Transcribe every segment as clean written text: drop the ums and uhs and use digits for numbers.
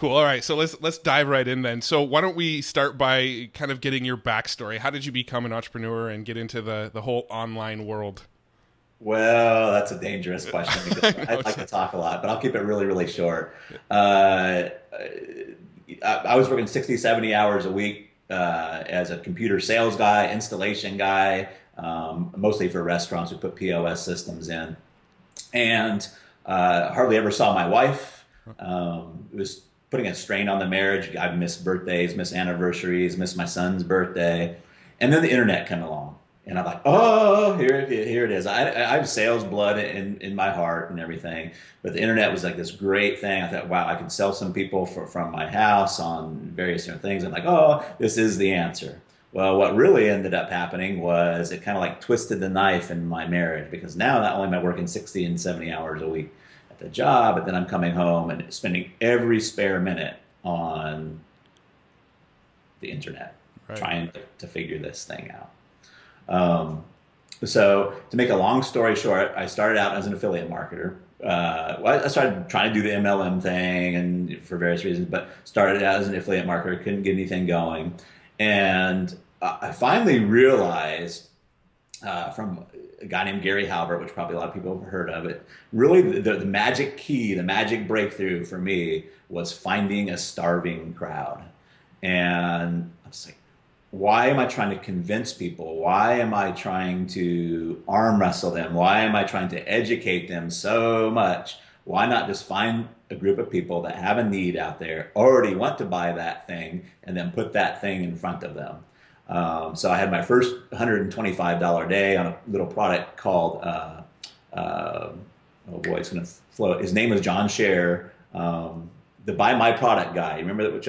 Cool. All right. So let's dive right in then. So why don't we start by kind of getting your backstory? How did you become an entrepreneur and get into the whole online world? Well, that's a dangerous question because I know I'd it's like to talk a lot, but I'll keep it really, really short. I was working 60, 70 hours a week as a computer sales guy, installation guy, mostly for restaurants who put POS systems in. And hardly ever saw my wife. It was putting a strain on the marriage. I missed birthdays, missed anniversaries, missed my son's birthday. And then the internet came along. And I'm like, oh, here it is. I have sales blood in my heart and everything. But the internet was like this great thing. I thought, wow, I could sell some people from my house on various different things. I'm like, oh, this is the answer. Well, what really ended up happening was it kind of like twisted the knife in my marriage because now not only am I working 60 and 70 hours a week at the job, but then I'm coming home and spending every spare minute on the internet right. trying to figure this thing out. Um, so to make a long story short, I started out as an affiliate marketer. Well, I started trying to do the MLM thing and for various reasons, but started out as an affiliate marketer, couldn't get anything going. And I finally realized from a guy named Gary Halbert, which probably a lot of people have heard of it, really the magic key, the magic breakthrough for me was finding a starving crowd. And I was like, why am I trying to convince people? Why am I trying to arm wrestle them? Why am I trying to educate them so much? Why not just find a group of people that have a need out there, already want to buy that thing, and then put that thing in front of them? So I had my first $125 day on a little product called, oh boy, it's going to float. His name was John Scher, the Buy My Product guy. You remember that? Which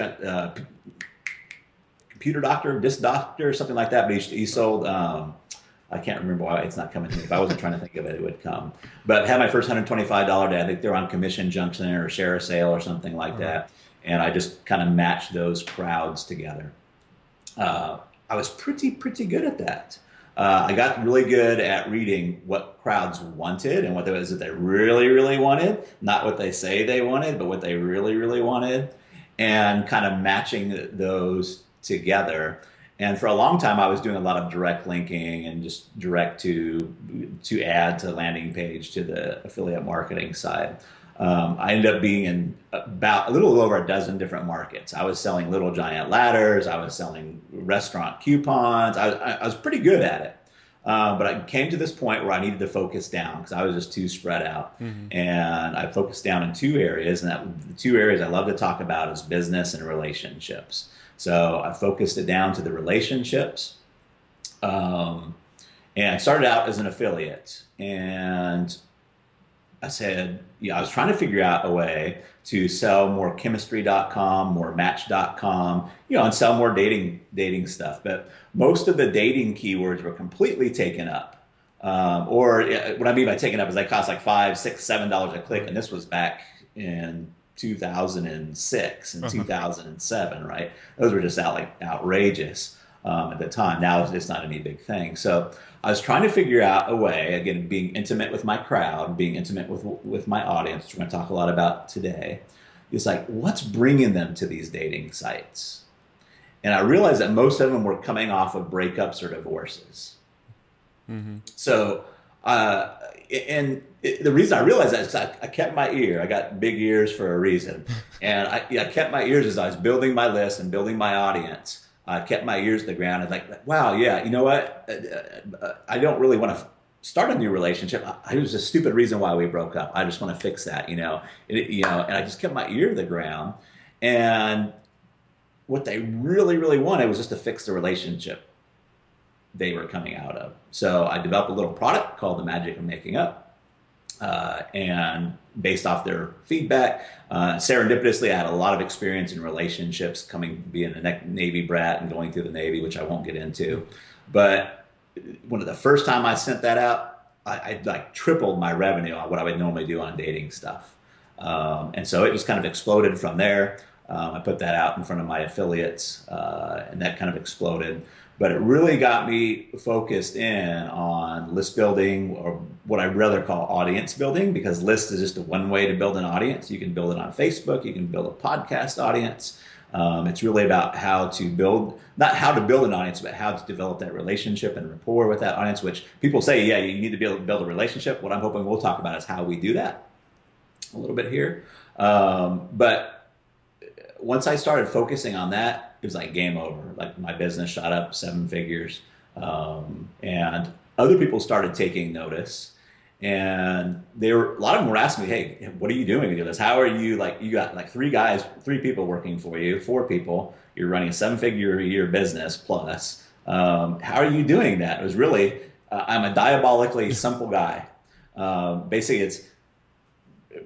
computer doctor, disc doctor, something like that. But he sold, I can't remember why it's not coming to me. If I wasn't trying to think of it, it would come. But had my first $125 day. I think they're on Commission Junction or Share a Sale or something like that. And I just kind of matched those crowds together. I was pretty good at that. I got really good at reading what crowds wanted and what it was that they really wanted, not what they say they wanted, but what they really wanted, and kind of matching those together. And for a long time, I was doing a lot of direct linking and just direct to add to landing page to the affiliate marketing side. I ended up being in about a little over a dozen different markets. I was selling Little Giant ladders. I was selling restaurant coupons. I was pretty good at it. But I came to this point where I needed to focus down because I was just too spread out. And I focused down in two areas. And the two areas I love to talk about is business and relationships. So I focused it down to the relationships. And started out as an affiliate. And I said, yeah, I was trying to figure out a way to sell more chemistry.com, more match.com, and sell more dating stuff. But most of the dating keywords were completely taken up. Or what I mean by taken up is they cost like $5, $6, $7 a click. And this was back in 2006 and 2007, right? Those were just outrageous at the time. Now it's not any big thing. So I was trying to figure out a way, again, being intimate with my crowd, being intimate with my audience, which we're going to talk a lot about today. It's like, what's bringing them to these dating sites? And I realized that most of them were coming off of breakups or divorces. So, the reason I realized that is I kept my ear. I got big ears for a reason. And I kept my ears as I was building my list and building my audience. I kept my ears to the ground. I was like, wow, yeah, you know what? I don't really want to start a new relationship. It was a stupid reason why we broke up. I just want to fix that, and I just kept my ear to the ground. And what they really wanted was just to fix the relationship they were coming out of. So I developed a little product called The Magic of Making Up. And based off their feedback, serendipitously, I had a lot of experience in relationships, being a Navy brat and going through the Navy, which I won't get into. But one of the first time I sent that out, I like tripled my revenue on what I would normally do on dating stuff. And so it just kind of exploded from there. I put that out in front of my affiliates, and that kind of exploded. But it really got me focused in on list building or what I rather call audience building, because list is just one way to build an audience. You can build it on Facebook. You can build a podcast audience. It's really about how to build, not how to build an audience, but how to develop that relationship and rapport with that audience, which people say, yeah, you need to be able to build a relationship. What I'm hoping we'll talk about is how we do that a little bit here. But once I started focusing on that, it was like game over. Like my business shot up 7 figures. And other people started taking notice, and a lot of them were asking me, hey, what are you doing to do this? How are you, like, you got like 3 people working for you, 4 people, you're running a 7-figure a year business plus. How are you doing that? It was really, I'm a diabolically simple guy. Basically it's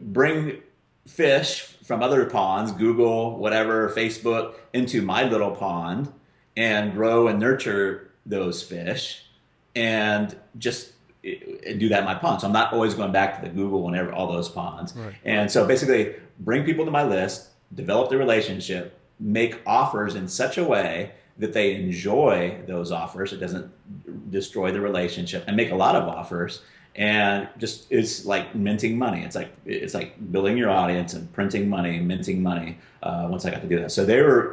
bring fish from other ponds, Google, whatever, Facebook, into my little pond and grow and nurture those fish and just do that in my pond. So I'm not always going back to the Google and all those ponds. Right. And so basically bring people to my list, develop the relationship, make offers in such a way that they enjoy those offers. It doesn't destroy the relationship, and make a lot of offers. And just, it's like minting money. It's like building your audience and printing money, minting money. Once I got to do that, so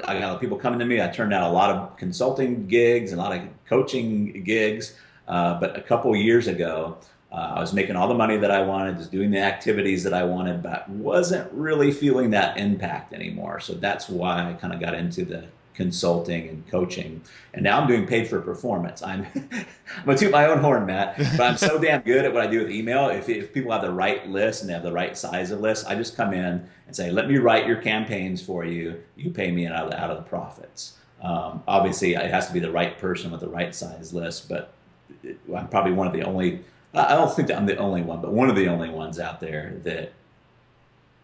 I got people coming to me. I turned down a lot of consulting gigs and a lot of coaching gigs. But a couple years ago, I was making all the money that I wanted, just doing the activities that I wanted, but wasn't really feeling that impact anymore. So that's why I kind of got into the consulting and coaching, and now I'm doing paid for performance. I'm gonna toot my own horn, Matt, but I'm so damn good at what I do with email. If people have the right list and they have the right size of list, I just come in and say, let me write your campaigns for you. You pay me out of the profits. Obviously, it has to be the right person with the right size list, but I'm probably one of the only, I don't think that I'm the only one, but one of the only ones out there that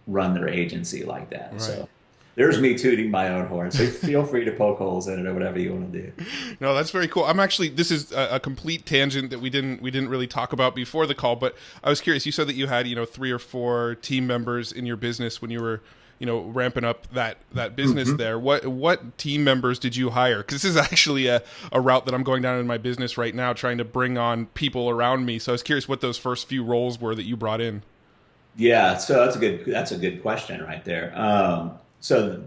run their agency like that. Right. So there's me tooting my own horn. So feel free to poke holes in it or whatever you want to do. No, that's very cool. This is a complete tangent that we didn't really talk about before the call, but I was curious. You said that you had, 3 or 4 team members in your business when you were, ramping up that business there. What team members did you hire? Because this is actually a route that I'm going down in my business right now, trying to bring on people around me. So I was curious what those first few roles were that you brought in. Yeah, so that's a good question right there. So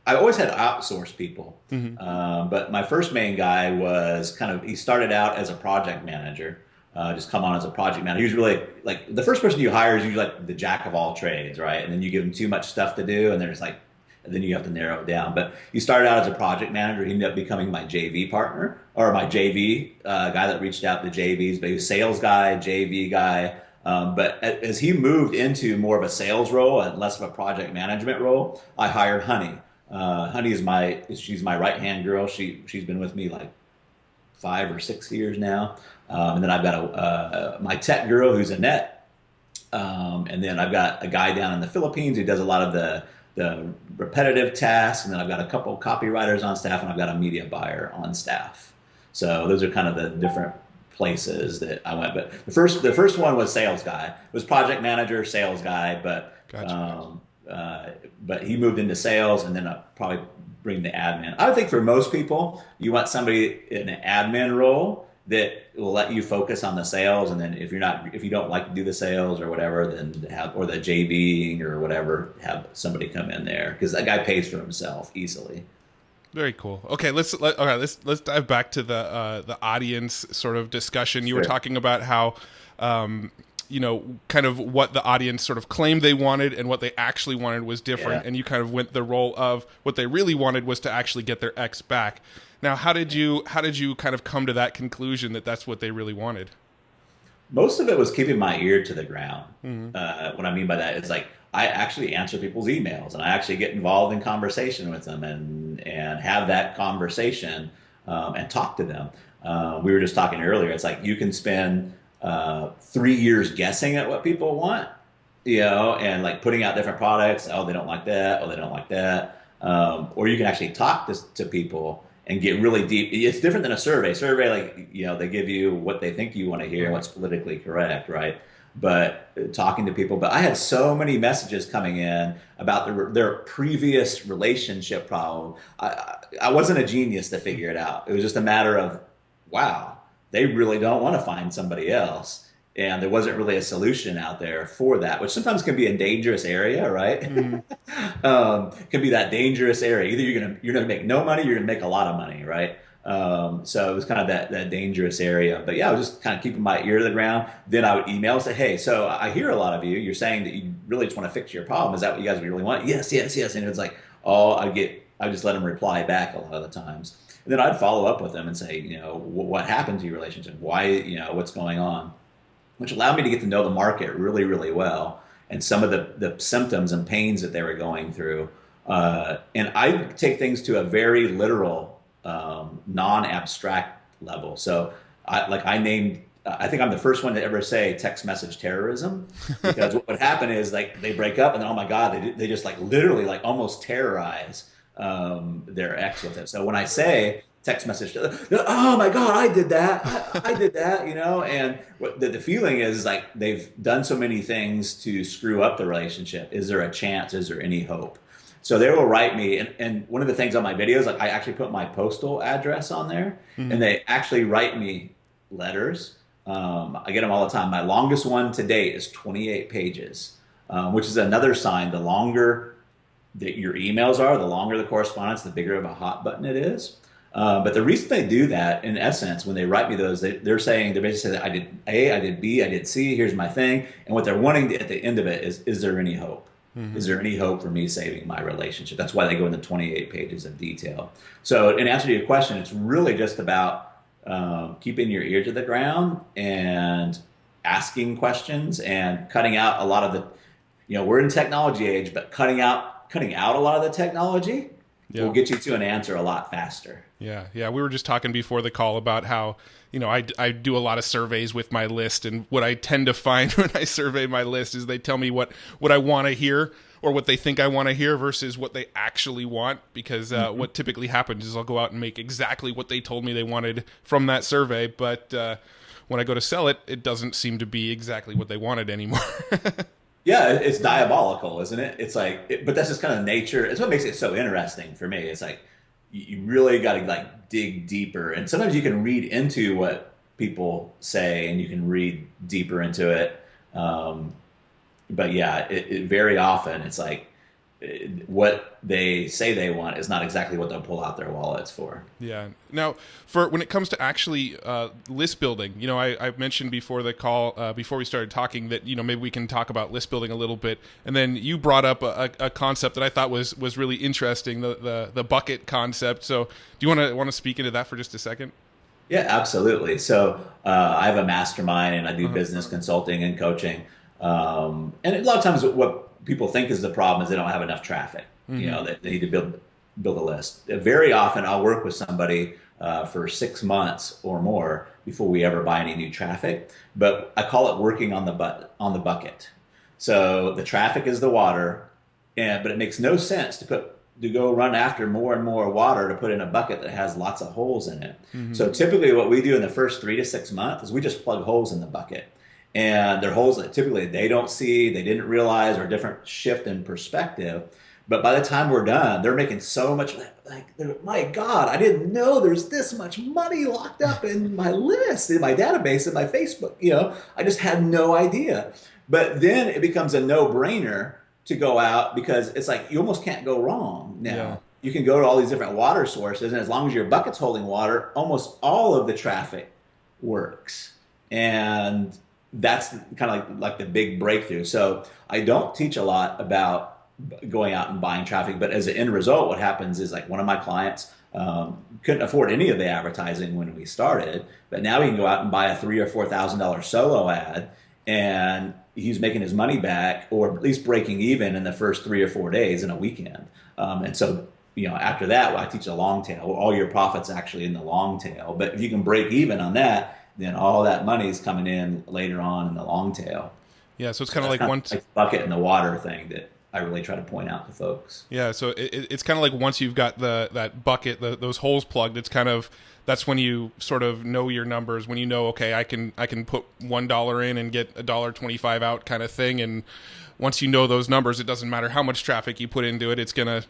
I always had outsourced people, but my first main guy was he started out as a project manager, just come on as a project manager. He was really like, the first person you hire is usually like the jack of all trades, right? And then you give them too much stuff to do, and then you have to narrow it down. But he started out as a project manager. He ended up becoming my JV partner, or my JV guy that reached out to JVs, but he was sales guy, JV guy. But as he moved into more of a sales role and less of a project management role, I hired Honey. Honey is she's my right-hand girl. She's been with me like 5 or 6 years now. And then I've got my tech girl who's Annette. And then I've got a guy down in the Philippines who does a lot of the repetitive tasks. And then I've got a couple of copywriters on staff, and I've got a media buyer on staff. So those are kind of the different places that I went. But the first one was sales guy. It was project manager, sales guy, but gotcha. But he moved into sales, and then I'll probably bring the admin. I would think for most people, you want somebody in an admin role that will let you focus on the sales, and then if you don't like to do the sales or whatever, then or the JVing or whatever, have somebody come in there, because that guy pays for himself easily. Very cool. Okay, let's dive back to the audience sort of discussion. You were talking about how kind of what the audience sort of claimed they wanted and what they actually wanted was different, and you kind of went the role of what they really wanted was to actually get their ex back. Now, how did you kind of come to that conclusion that that's what they really wanted? Most of it was keeping my ear to the ground. What I mean by that is like, I actually answer people's emails, and I actually get involved in conversation with them and have that conversation and talk to them. We were just talking earlier. It's like you can spend 3 years guessing at what people want, and like putting out different products. Oh, they don't like that. Oh, they don't like that. Or you can actually talk to people and get really deep. It's different than a survey. Survey, like, they give you what they think you want to hear and what's politically correct, right? But talking to people. But I had so many messages coming in about their previous relationship problem. I wasn't a genius to figure it out. It was just a matter of, wow, they really don't want to find somebody else. and there wasn't really a solution out there for that, which sometimes can be a dangerous area, right? Can be that dangerous area. Either you're gonna make no money, you're gonna make a lot of money, right? So it was kind of that dangerous area. But yeah, I was just kind of keeping my ear to the ground. Then I would email and say, hey, so I hear a lot of you. You're saying that you really just want to fix your problem. Is that what you guys really want? Yes, yes, yes. And it was like, oh, I just let them reply back a lot of the times. And then I'd follow up with them and say, what happened to your relationship? Why, what's going on? Which allowed me to get to know the market really, really well, and some of the symptoms and pains that they were going through. And I take things to a very literal, non-abstract level. So I think I'm the first one to ever say text message terrorism, because what would happen is like they break up and then, oh my God, they just like literally like almost terrorize their ex with it. So when I say text message, oh my God, I did that. I did that, and what the feeling is like they've done so many things to screw up the relationship. Is there a chance? Is there any hope? So they will write me, and one of the things on my videos, like I actually put my postal address on there, and they actually write me letters. I get them all the time. My longest one to date is 28 pages, which is another sign. The longer that your emails are, the longer the correspondence, the bigger of a hot button it is. But the reason they do that, in essence, when they write me those, they're basically saying that I did A, I did B, I did C, here's my thing. And what they're wanting at the end of it is there any hope? Is there any hope for me saving my relationship? That's why they go into 28 pages of detail. So in answer to your question, it's really just about keeping your ear to the ground and asking questions and cutting out a lot of the, we're in technology age, but cutting out a lot of the technology will get you to an answer a lot faster. Yeah. We were just talking before the call about how, I do a lot of surveys with my list, and what I tend to find when I survey my list is they tell me what I want to hear or what they think I want to hear versus what they actually want, because what typically happens is I'll go out and make exactly what they told me they wanted from that survey, but when I go to sell it, it doesn't seem to be exactly what they wanted anymore. Yeah, it's diabolical, isn't it? It's like, but that's just kind of nature. It's what makes it so interesting for me. It's like, you really got to like dig deeper. And sometimes you can read into what people say and you can read deeper into it. But yeah, it very often it's like what they say they want is not exactly what they'll pull out their wallets for. Yeah. Now, when it comes to actually list building, I mentioned before the call, before we started talking, that maybe we can talk about list building a little bit, and then you brought up a concept that I thought was really interesting, the bucket concept. So, do you want to speak into that for just a second? Yeah, absolutely. So, I have a mastermind, and I do business consulting and coaching, and a lot of times what people think is the problem is they don't have enough traffic. They need to build a list. Very often I'll work with somebody for 6 months or more before we ever buy any new traffic, but I call it working on the bucket. So the traffic is the water, but it makes no sense to go run after more and more water to put in a bucket that has lots of holes in it. So typically what we do in the first 3 to 6 months is we just plug holes in the bucket. And they're holes that typically they don't see, they didn't realize, or a different shift in perspective. But by the time we're done, they're making so much, my God, I didn't know there's this much money locked up in my list, in my database, in my Facebook. I just had no idea. But then it becomes a no-brainer to go out, because it's like you almost can't go wrong now. Yeah. You can go to all these different water sources, and as long as your bucket's holding water, almost all of the traffic works. And that's kind of like the big breakthrough. So I don't teach a lot about going out and buying traffic, but as an end result, what happens is like one of my clients couldn't afford any of the advertising when we started, but now he can go out and buy a $3,000 or $4,000 solo ad, and he's making his money back, or at least breaking even in the first 3 or 4 days in a weekend. And so, after that, I teach a long tail. All your profits actually in the long tail, but if you can break even on that, then all that money is coming in later on in the long tail. Yeah, so it's kind of like once like the bucket and the water thing that I really try to point out to folks. Yeah, so it's kind of like once you've got that bucket, those holes plugged, that's when you sort of know your numbers. When okay, I can put $1 in and get $1.25 out, kind of thing. And once you know those numbers, it doesn't matter how much traffic you put into it; it's gonna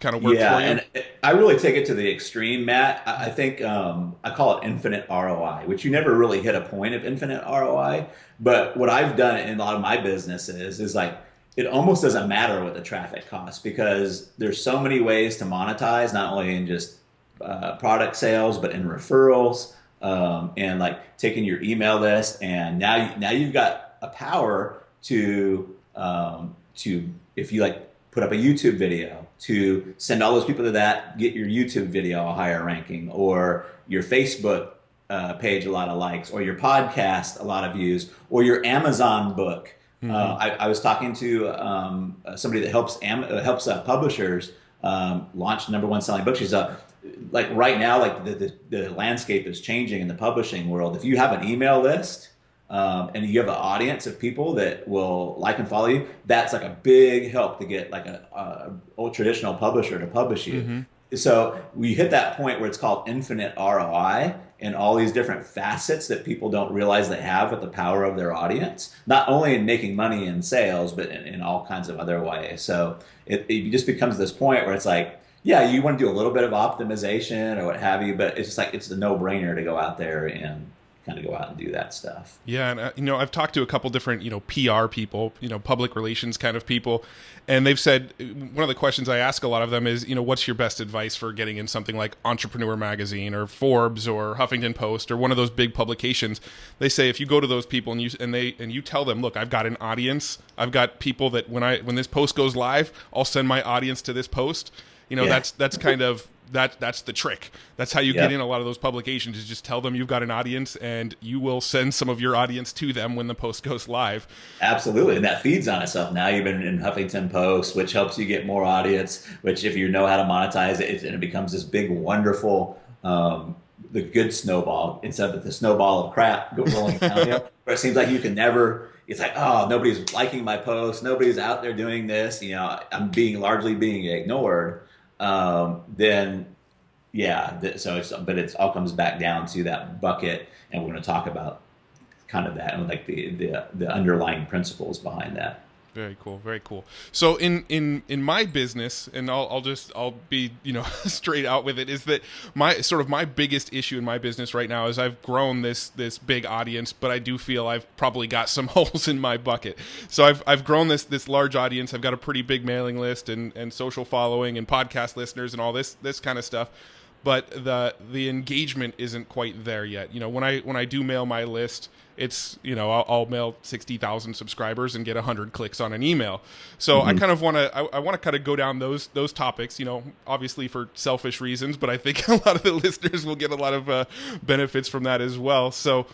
kind of work Yeah, for you? and I really take it to the extreme, Matt. I think I call it infinite ROI, which you never really hit a point of infinite ROI. But what I've done in a lot of my businesses is like it almost doesn't matter what the traffic costs because there's so many ways to monetize, not only in just product sales, but in referrals and like taking your email list. And now you've got a power to if you like put up a YouTube video to send all those people to that, get your YouTube video a higher ranking, or your Facebook page a lot of likes, or your podcast a lot of views, or your Amazon book. I was talking to somebody that helps publishers launch number one selling books. She's like right now, like the landscape is changing in the publishing world. If you have an email list and you have an audience of people that will like and follow you, that's like a big help to get like a old traditional publisher to publish you. So we hit that point where it's called infinite ROI and all these different facets that people don't realize they have with the power of their audience, not only in making money in sales, but in all kinds of other ways. So it just becomes this point where it's like, yeah, you want to do a little bit of optimization or what have you, but it's just like it's a no-brainer to go out there and kind of go out and do that stuff. Yeah, and I've talked to a couple different PR people, public relations kind of people, and they've said one of the questions I ask a lot of them is, what's your best advice for getting in something like Entrepreneur Magazine or Forbes or Huffington Post or one of those big publications? They say if you go to those people and you tell them, look, I've got an audience, I've got people that when this post goes live, I'll send my audience to this post. That's kind of that's the trick. That's how you get in a lot of those publications, is just tell them you've got an audience and you will send some of your audience to them when the post goes live. Absolutely. And that feeds on itself. Now you've been in Huffington Post, which helps you get more audience, which if you know how to monetize it, and it becomes this big, wonderful, the good snowball instead of the snowball of crap rolling down, where it seems like you can never, it's like, oh, nobody's liking my post. Nobody's out there doing this. I'm largely being ignored. Then so it all comes back down to that bucket, and we're going to talk about kind of that and like the underlying principles behind that. Very cool, very cool. So in my business, and I'll be straight out with it, is that my biggest issue in my business right now is I've grown this big audience, but I do feel I've probably got some holes in my bucket. So I've grown this large audience. I've got a pretty big mailing list and social following and podcast listeners and all this kind of stuff. But the engagement isn't quite there yet. When I do mail my list, it's I'll mail 60,000 subscribers and get 100 clicks on an email. So I kind of want to kind of go down those topics. Obviously for selfish reasons, but I think a lot of the listeners will get a lot of benefits from that as well. So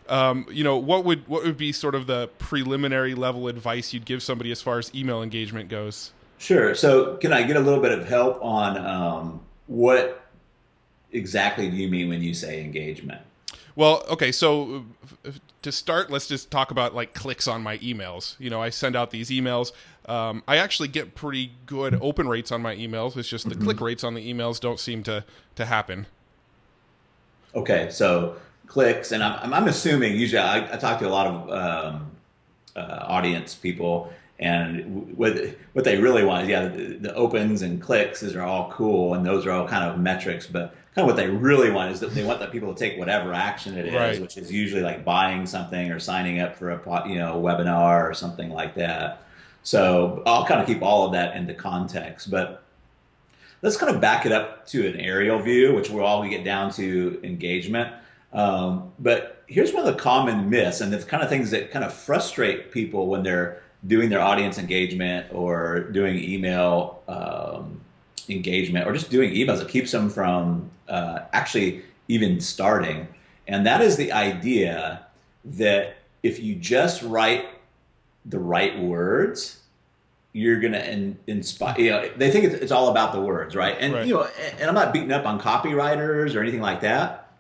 what would be sort of the preliminary level advice you'd give somebody as far as email engagement goes? Sure. So can I get a little bit of help on what exactly do you mean when you say engagement? Well, okay, so to start, let's just talk about like clicks on my emails. I send out these emails. I actually get pretty good open rates on my emails. It's just the click rates on the emails don't seem to happen. Okay, so clicks, and I'm assuming usually I talk to a lot of audience people, and what they really want is the opens and clicks are all cool, and those are all kind of metrics, but kind of what they really want is that they want the people to take whatever action it is, right, which is usually like buying something or signing up for a webinar or something like that. So I'll kind of keep all of that into context, but let's kind of back it up to an aerial view, which we'll all get down to engagement. But here's one of the common myths and the kind of things that kind of frustrate people when they're doing their audience engagement or doing email engagement or just doing emails. It keeps them from actually even starting. And that is the idea that if you just write the right words, you're going to inspire, they think it's all about the words, right? And, right. And I'm not beating up on copywriters or anything like that,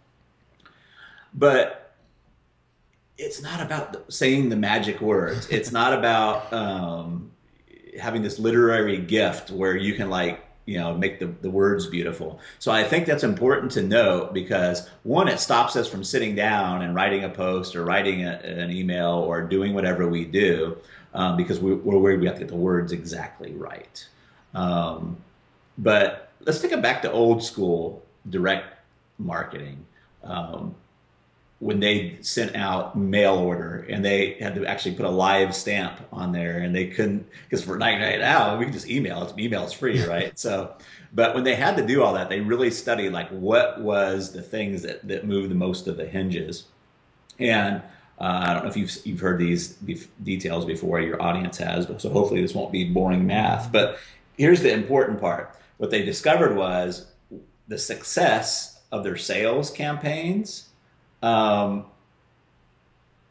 but it's not about saying the magic words. It's not about having this literary gift where you can make the words beautiful. So I think that's important to note because one, it stops us from sitting down and writing a post or writing an email or doing whatever we do because we're worried we have to get the words exactly right. But let's take it back to old school direct marketing. Um, when they sent out mail order and they had to actually put a live stamp on there, and they couldn't, because for 99 now we can just email it. Email is free, right? So, but when they had to do all that, they really studied like what was the things that moved the most of the hinges. And I don't know if you've heard these details before, your audience has, but so hopefully this won't be boring math. But here's the important part. What they discovered was the success of their sales campaigns. Um,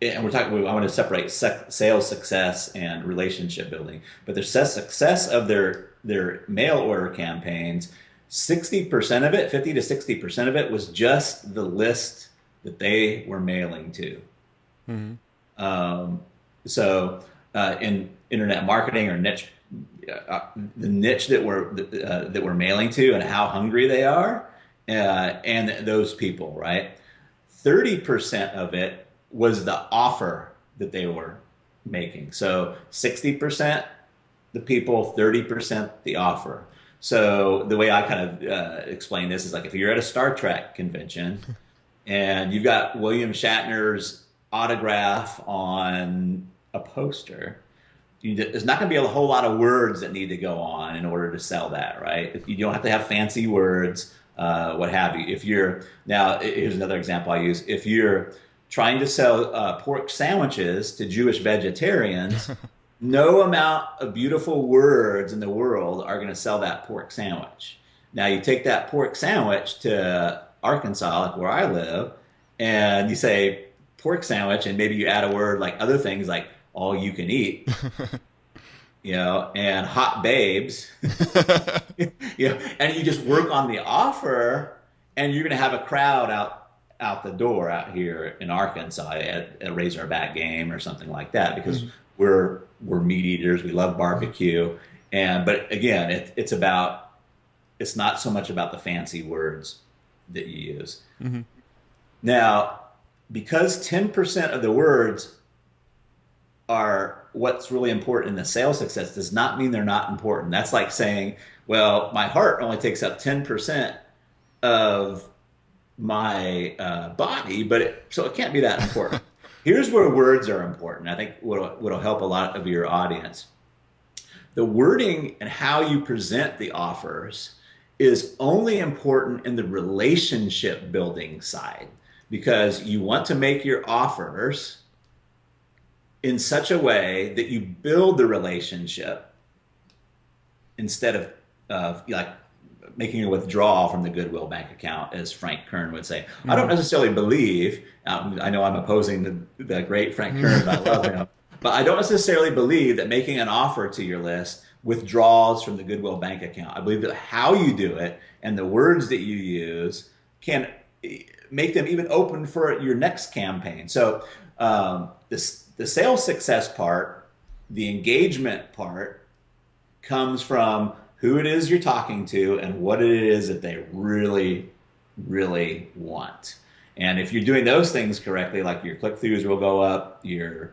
and I want to separate sales success and relationship building. But the success of their mail order campaigns, 60% of it, 50 to 60% of it was just the list that they were mailing to. Mm-hmm. In internet marketing or niche, the niche that we're mailing to and how hungry they are, and those people, right? 30% of it was the offer that they were making. So 60% the people, 30% the offer. So the way I kind of explain this is like if you're at a Star Trek convention and you've got William Shatner's autograph on a poster, there's not going to be a whole lot of words that need to go on in order to sell that, right? You don't have to have fancy words, what have you. Here's another example I use. If you're trying to sell pork sandwiches to Jewish vegetarians, no amount of beautiful words in the world are going to sell that pork sandwich. Now you take that pork sandwich to Arkansas, like where I live, and you say pork sandwich, and maybe you add a word like other things like all you can eat, and hot babes, and you just work on the offer, and you're going to have a crowd out the door out here in Arkansas at a Razorback game or something like that, because we're meat eaters, we love barbecue, but again, it's not so much about the fancy words that you use. Mm-hmm. Now, because 10% of the words are what's really important in the sales success does not mean they're not important. That's like saying, well, my heart only takes up 10% of my body, so it can't be that important. Here's where words are important. I think what'll help a lot of your audience. The wording and how you present the offers is only important in the relationship building side, because you want to make your offers in such a way that you build the relationship instead of like making a withdrawal from the Goodwill bank account, as Frank Kern would say. Mm-hmm. I don't necessarily believe, I know I'm opposing the great Frank Kern, I love him, but I don't necessarily believe that making an offer to your list withdraws from the Goodwill bank account. I believe that how you do it and the words that you use can make them even open for your next campaign. So the sales success part, the engagement part, comes from who it is you're talking to and what it is that they really, really want. And if you're doing those things correctly, like your click-throughs will go up, your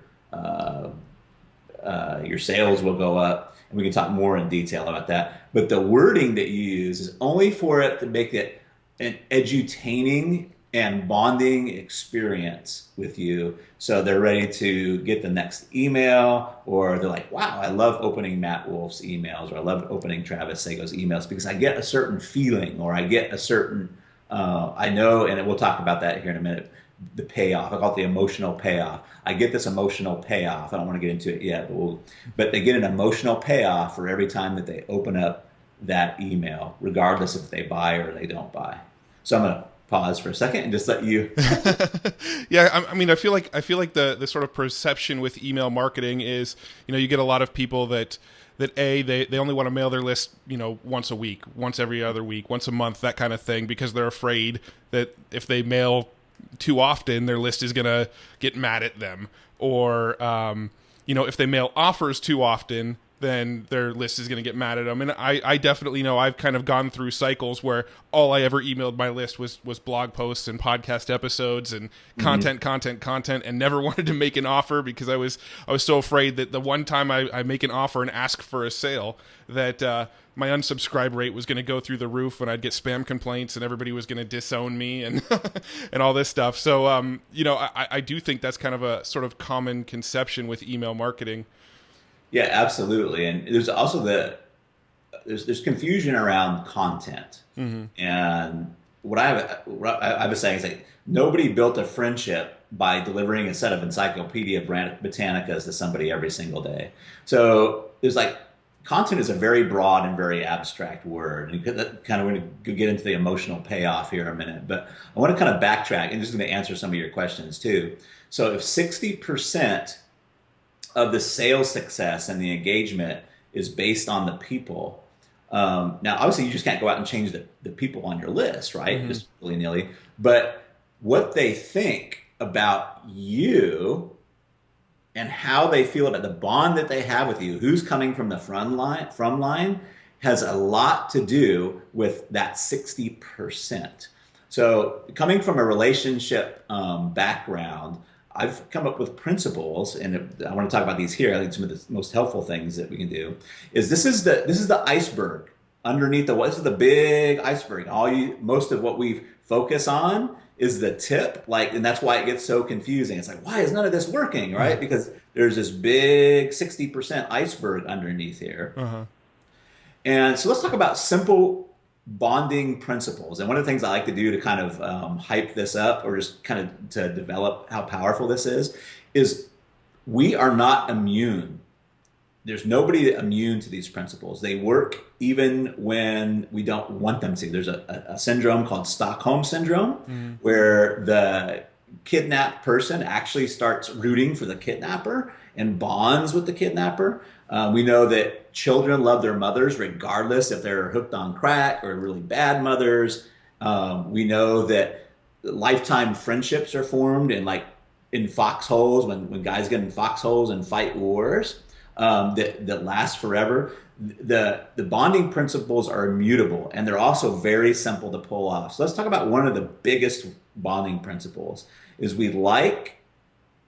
sales will go up, and we can talk more in detail about that. But the wording that you use is only for it to make it an edutaining and bonding experience with you, so they're ready to get the next email, or they're like, wow, I love opening Matt Wolfe's emails, or I love opening Travis Sago's emails because I get a certain feeling, or I get a certain, I know, and we'll talk about that here in a minute, the payoff. I call it the emotional payoff. I get this emotional payoff. I don't want to get into it yet, but they get an emotional payoff for every time that they open up that email, regardless if they buy or they don't buy. So I'm going to pause for a second and just let you. Yeah, I mean, I feel like the sort of perception with email marketing is, you get a lot of people that they only want to mail their list, once a week, once every other week, once a month, that kind of thing, because they're afraid that if they mail too often, their list is going to get mad at them, or if they mail offers too often, then their list is going to get mad at them. And I definitely know I've kind of gone through cycles where all I ever emailed my list was blog posts and podcast episodes and content, and never wanted to make an offer because I was so afraid that the one time I make an offer and ask for a sale that my unsubscribe rate was going to go through the roof and I'd get spam complaints and everybody was going to disown me and and all this stuff. So, I do think that's kind of a sort of common conception with email marketing. Yeah, absolutely. And there's also there's confusion around content. And what I was saying is like nobody built a friendship by delivering a set of Encyclopedia Britannicas to somebody every single day. So there's like content is a very broad and very abstract word. And kind of going to get into the emotional payoff here in a minute, but I want to kind of backtrack and just going to answer some of your questions too. So if 60% of the sales success and the engagement is based on the people. Now, obviously, you just can't go out and change the people on your list, right? Just willy-nilly. But what they think about you and how they feel about the bond that they have with you, who's coming from the front line, has a lot to do with that 60%. So coming from a relationship background, I've come up with principles, and I want to talk about these here. I think some of the most helpful things that we can do is this is the iceberg underneath this is the big iceberg. Most of what we focus on is the tip, and that's why it gets so confusing. It's like, why is none of this working, right? Because there's this big 60% iceberg underneath here. And so let's talk about simple bonding principles. And one of the things I like to do to kind of hype this up or just kind of to develop how powerful this is we are not immune. There's nobody immune to these principles. They work even when we don't want them to. There's a syndrome called Stockholm Syndrome where the kidnapped person actually starts rooting for the kidnapper and bonds with the kidnapper. We know that children love their mothers regardless if they're hooked on crack or really bad mothers. We know that lifetime friendships are formed in foxholes when guys get in foxholes and fight wars that last forever. The bonding principles are immutable and they're also very simple to pull off. So let's talk about one of the biggest bonding principles is we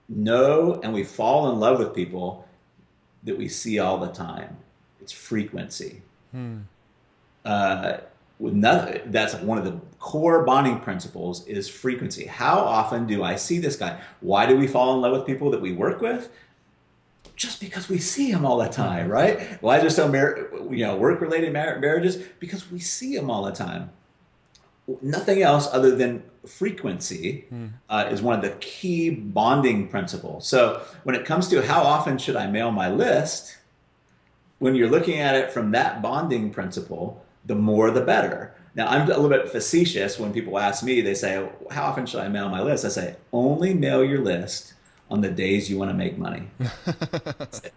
know, and we fall in love with people that we see all the time. It's frequency. That's one of the core bonding principles is frequency. How often do I see this guy? Why do we fall in love with people that we work with? Just because we see them all the time, right? Why just so work-related marriages? Because we see them all the time. Nothing else other than frequency is one of the key bonding principles. So when it comes to how often should I mail my list, when you're looking at it from that bonding principle, the more the better. Now, I'm a little bit facetious when people ask me, they say, how often should I mail my list? I say, only mail your list on the days you want to make money. That's it.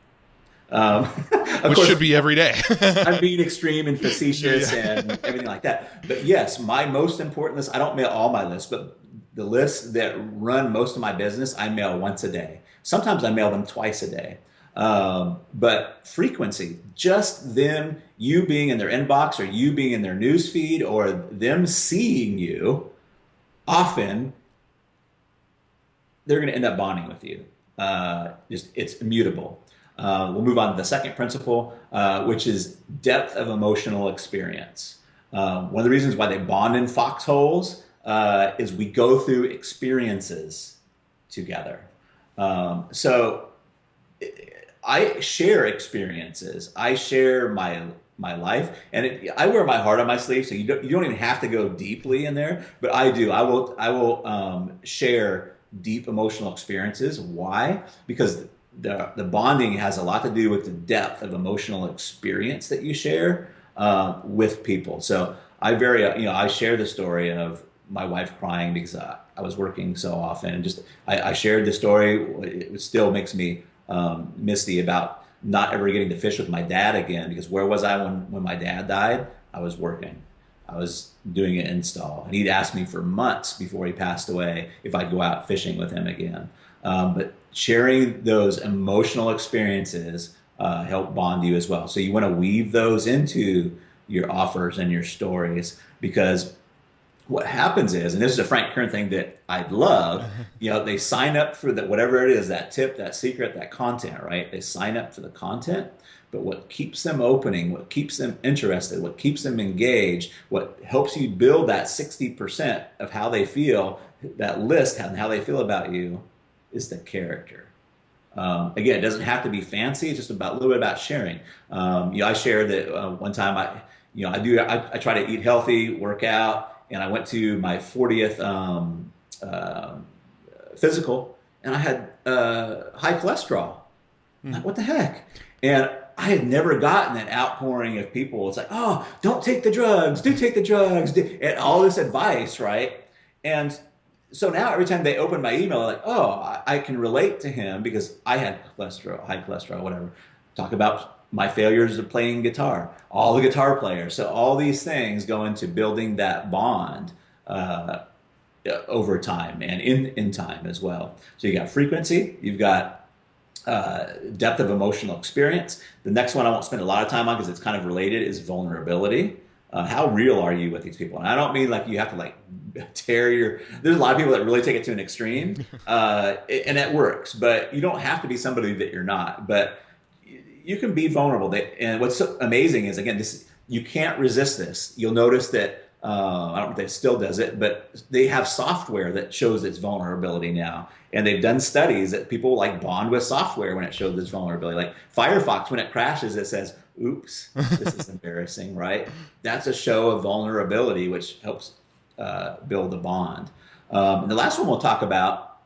Which course, should be every day. I'm being extreme and facetious and everything like that. But yes, my most important list, I don't mail all my lists, but the lists that run most of my business, I mail once a day. Sometimes I mail them twice a day. But frequency, just you being in their inbox or you being in their news feed or them seeing you, often they're going to end up bonding with you. It's immutable. We'll move on to the second principle, which is depth of emotional experience. One of the reasons why they bond in foxholes is we go through experiences together. So I share experiences. I share my life, and I wear my heart on my sleeve. So you don't even have to go deeply in there, but I do. I will share deep emotional experiences. Why? Because the bonding has a lot to do with the depth of emotional experience that you share with people. So I share the story of my wife crying because I was working so often, and I shared the story. It still makes me misty about not ever getting to fish with my dad again, because where was I when my dad died? I was working. I was doing an install, and he'd asked me for months before he passed away if I'd go out fishing with him again. But sharing those emotional experiences help bond you as well. So you want to weave those into your offers and your stories, because what happens is, and this is a Frank Kern thing that I'd love, they sign up for that, whatever it is, that tip, that secret, that content, right? They sign up for the content, but what keeps them opening, what keeps them interested, what keeps them engaged, what helps you build that 60% of how they feel, that list, and how they feel about you, is the character. Again, it doesn't have to be fancy. It's just a little bit about sharing. I shared that one time I try to eat healthy, work out, and I went to my 40th physical, and I had high cholesterol. Like, what the heck? And I had never gotten an outpouring of people. It's like, oh, don't take the drugs, do take the drugs, and all this advice, right? And so now every time they open my email, they're like, oh, I can relate to him because I had cholesterol, high cholesterol, whatever. Talk about my failures of playing guitar, all the guitar players. So all these things go into building that bond over time and in time as well. So you got frequency, you've got depth of emotional experience. The next one I won't spend a lot of time on because it's kind of related is vulnerability. How real are you with these people? And I don't mean like you have to like there's a lot of people that really take it to an extreme, and that works, but you don't have to be somebody that you're not. But you can be vulnerable. And what's so amazing is, again, you can't resist this. You'll notice that, I don't know if they still does it, but they have software that shows its vulnerability now. And they've done studies that people like bond with software when it shows this vulnerability. Like Firefox, when it crashes, it says, oops, this is embarrassing, right? That's a show of vulnerability, which helps build a bond. And the last one we'll talk about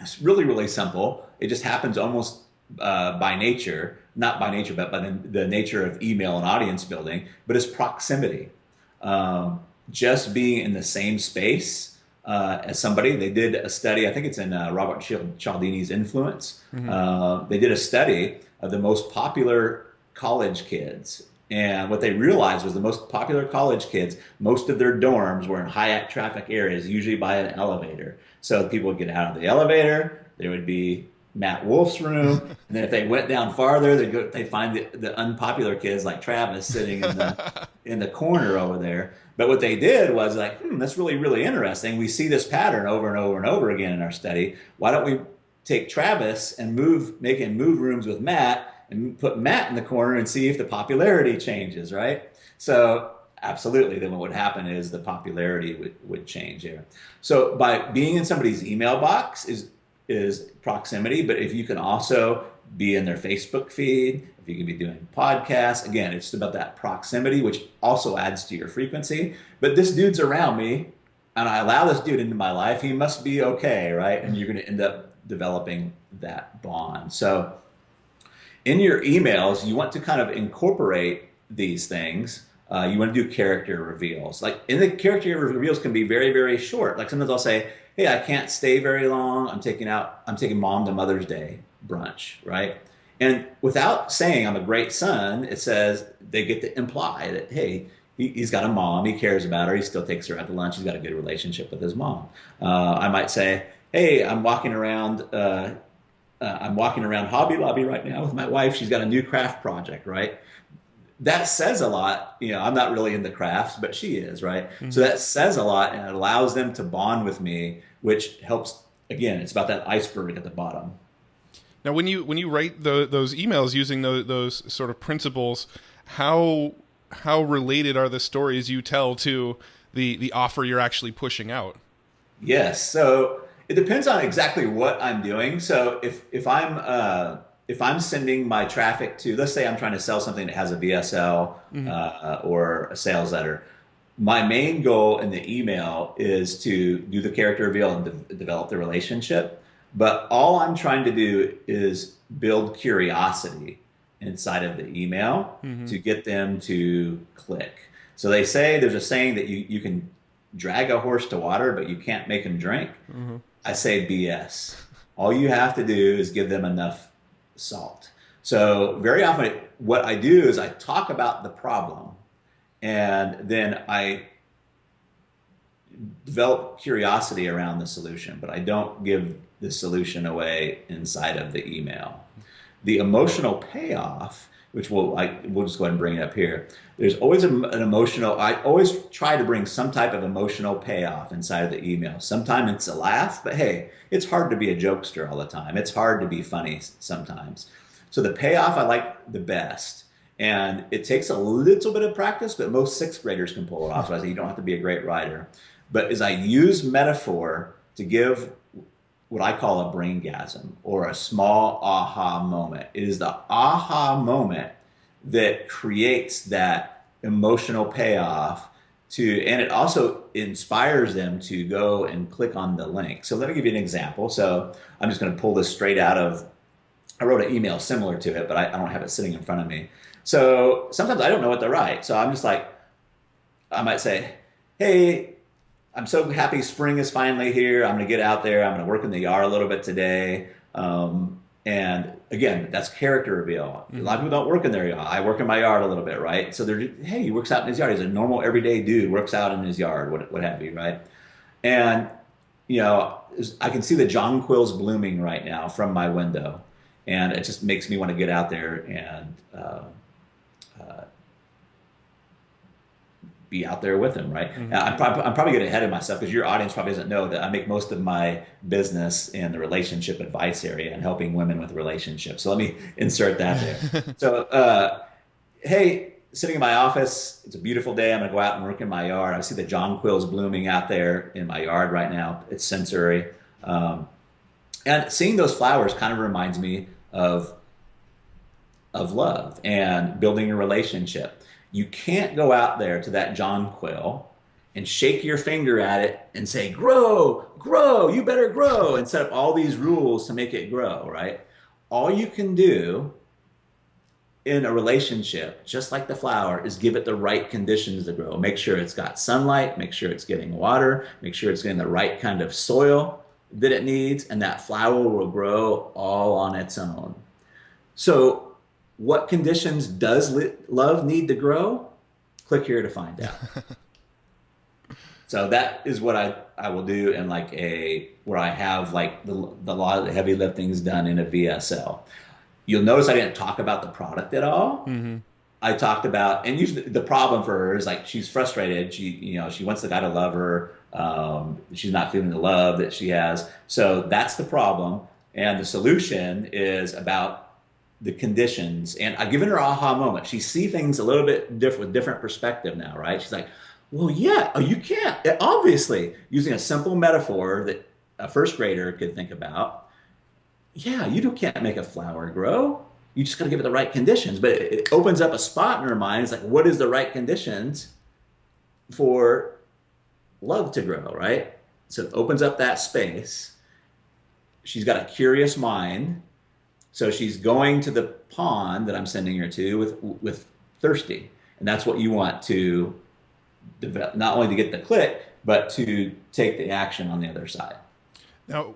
is really, really simple. It just happens almost by nature, not by nature, but by the nature of email and audience building, but it's proximity. Just being in the same space as somebody. They did a study, I think it's in Robert Cialdini's Influence. They did a study of the most popular college kids. And what they realized was the most popular college kids, most of their dorms were in high traffic areas, usually by an elevator. So people would get out of the elevator, there would be Matt Wolfe's room, and then if they went down farther, they'd find the unpopular kids like Travis sitting in the corner over there. But what they did was like, that's really, really interesting. We see this pattern over and over and over again in our study. Why don't we take Travis and make him move rooms with Matt and put Matt in the corner and see if the popularity changes, right? So absolutely, then what would happen is the popularity would change there. So by being in somebody's email box is proximity, but if you can also be in their Facebook feed, if you can be doing podcasts, again, it's about that proximity, which also adds to your frequency. But this dude's around me, and I allow this dude into my life, he must be okay, right? And you're going to end up developing that bond. So in your emails, you want to kind of incorporate these things. You want to do character reveals. Like, in the character reveals can be very, very short. Like sometimes I'll say, hey, I can't stay very long. I'm taking mom to Mother's Day brunch, right? And without saying I'm a great son, it says they get to imply that, hey, he's got a mom, he cares about her, he still takes her out to lunch, he's got a good relationship with his mom. I might say, hey, I'm walking around Hobby Lobby right now with my wife. She's got a new craft project, right? That says a lot. I'm not really into crafts, but she is, right? Mm-hmm. So that says a lot, and it allows them to bond with me, which helps. Again, it's about that iceberg at the bottom. Now, when you write those emails using those sort of principles, how related are the stories you tell to the offer you're actually pushing out? Yes. So it depends on exactly what I'm doing. So if I'm sending my traffic to, let's say I'm trying to sell something that has a VSL or a sales letter, my main goal in the email is to do the character reveal and develop the relationship. But all I'm trying to do is build curiosity inside of the email to get them to click. So they say, there's a saying that you can drag a horse to water, but you can't make him drink. I say BS. All you have to do is give them enough salt. So very often what I do is I talk about the problem, and then I develop curiosity around the solution, but I don't give the solution away inside of the email. The emotional payoff, which we'll just go ahead and bring it up here. There's always an emotional, I always try to bring some type of emotional payoff inside of the email. Sometimes it's a laugh, but hey, it's hard to be a jokester all the time. It's hard to be funny sometimes. So the payoff I like the best. And it takes a little bit of practice, but most sixth graders can pull it off. So I say you don't have to be a great writer. But as I use metaphor to give what I call a braingasm or a small aha moment, it is the aha moment that creates that emotional payoff and it also inspires them to go and click on the link. So let me give you an example. So I'm just going to pull this straight out of, I wrote an email similar to it, but I don't have it sitting in front of me. So sometimes I don't know what to write. So I'm just like, I might say, hey, I'm so happy spring is finally here. I'm going to get out there. I'm going to work in the yard a little bit today. And again, that's character reveal. A lot of people don't work in their yard. I work in my yard a little bit, right? So hey, he works out in his yard. He's a normal everyday dude, works out in his yard, what have you, right? And, I can see the jonquils blooming right now from my window. And it just makes me want to get out there and be out there with him, right? Mm-hmm. I'm probably getting ahead of myself because your audience probably doesn't know that I make most of my business in the relationship advice area and helping women with relationships. So let me insert that there. So, hey, sitting in my office, it's a beautiful day. I'm going to go out and work in my yard. I see the jonquils blooming out there in my yard right now. It's sensory. And seeing those flowers kind of reminds me of love and building a relationship. You can't go out there to that jonquil and shake your finger at it and say, grow, grow, you better grow, and set up all these rules to make it grow, right? All you can do in a relationship, just like the flower, is give it the right conditions to grow. Make sure it's got sunlight, make sure it's getting water, make sure it's getting the right kind of soil that it needs, and that flower will grow all on its own. So what conditions does love need to grow? Click here to find out. So that is what I will do in where I have the lot of the heavy liftings done in a VSL. You'll notice I didn't talk about the product at all. Mm-hmm. I talked about, and usually the problem for her is she's frustrated. She wants the guy to love her. She's not feeling the love that she has. So that's the problem. And the solution is about the conditions. And I've given her an aha moment. She sees things a little bit different with different perspective now, right? She's like, well, yeah, you can't. Obviously, using a simple metaphor that a first grader could think about. Yeah, you can't make a flower grow. You just got to give it the right conditions. But it opens up a spot in her mind. It's like, what is the right conditions for love to grow, right? So it opens up that space. She's got a curious mind. So she's going to the pond that I'm sending her to with thirsty. And that's what you want to develop, not only to get the click, but to take the action on the other side. Now,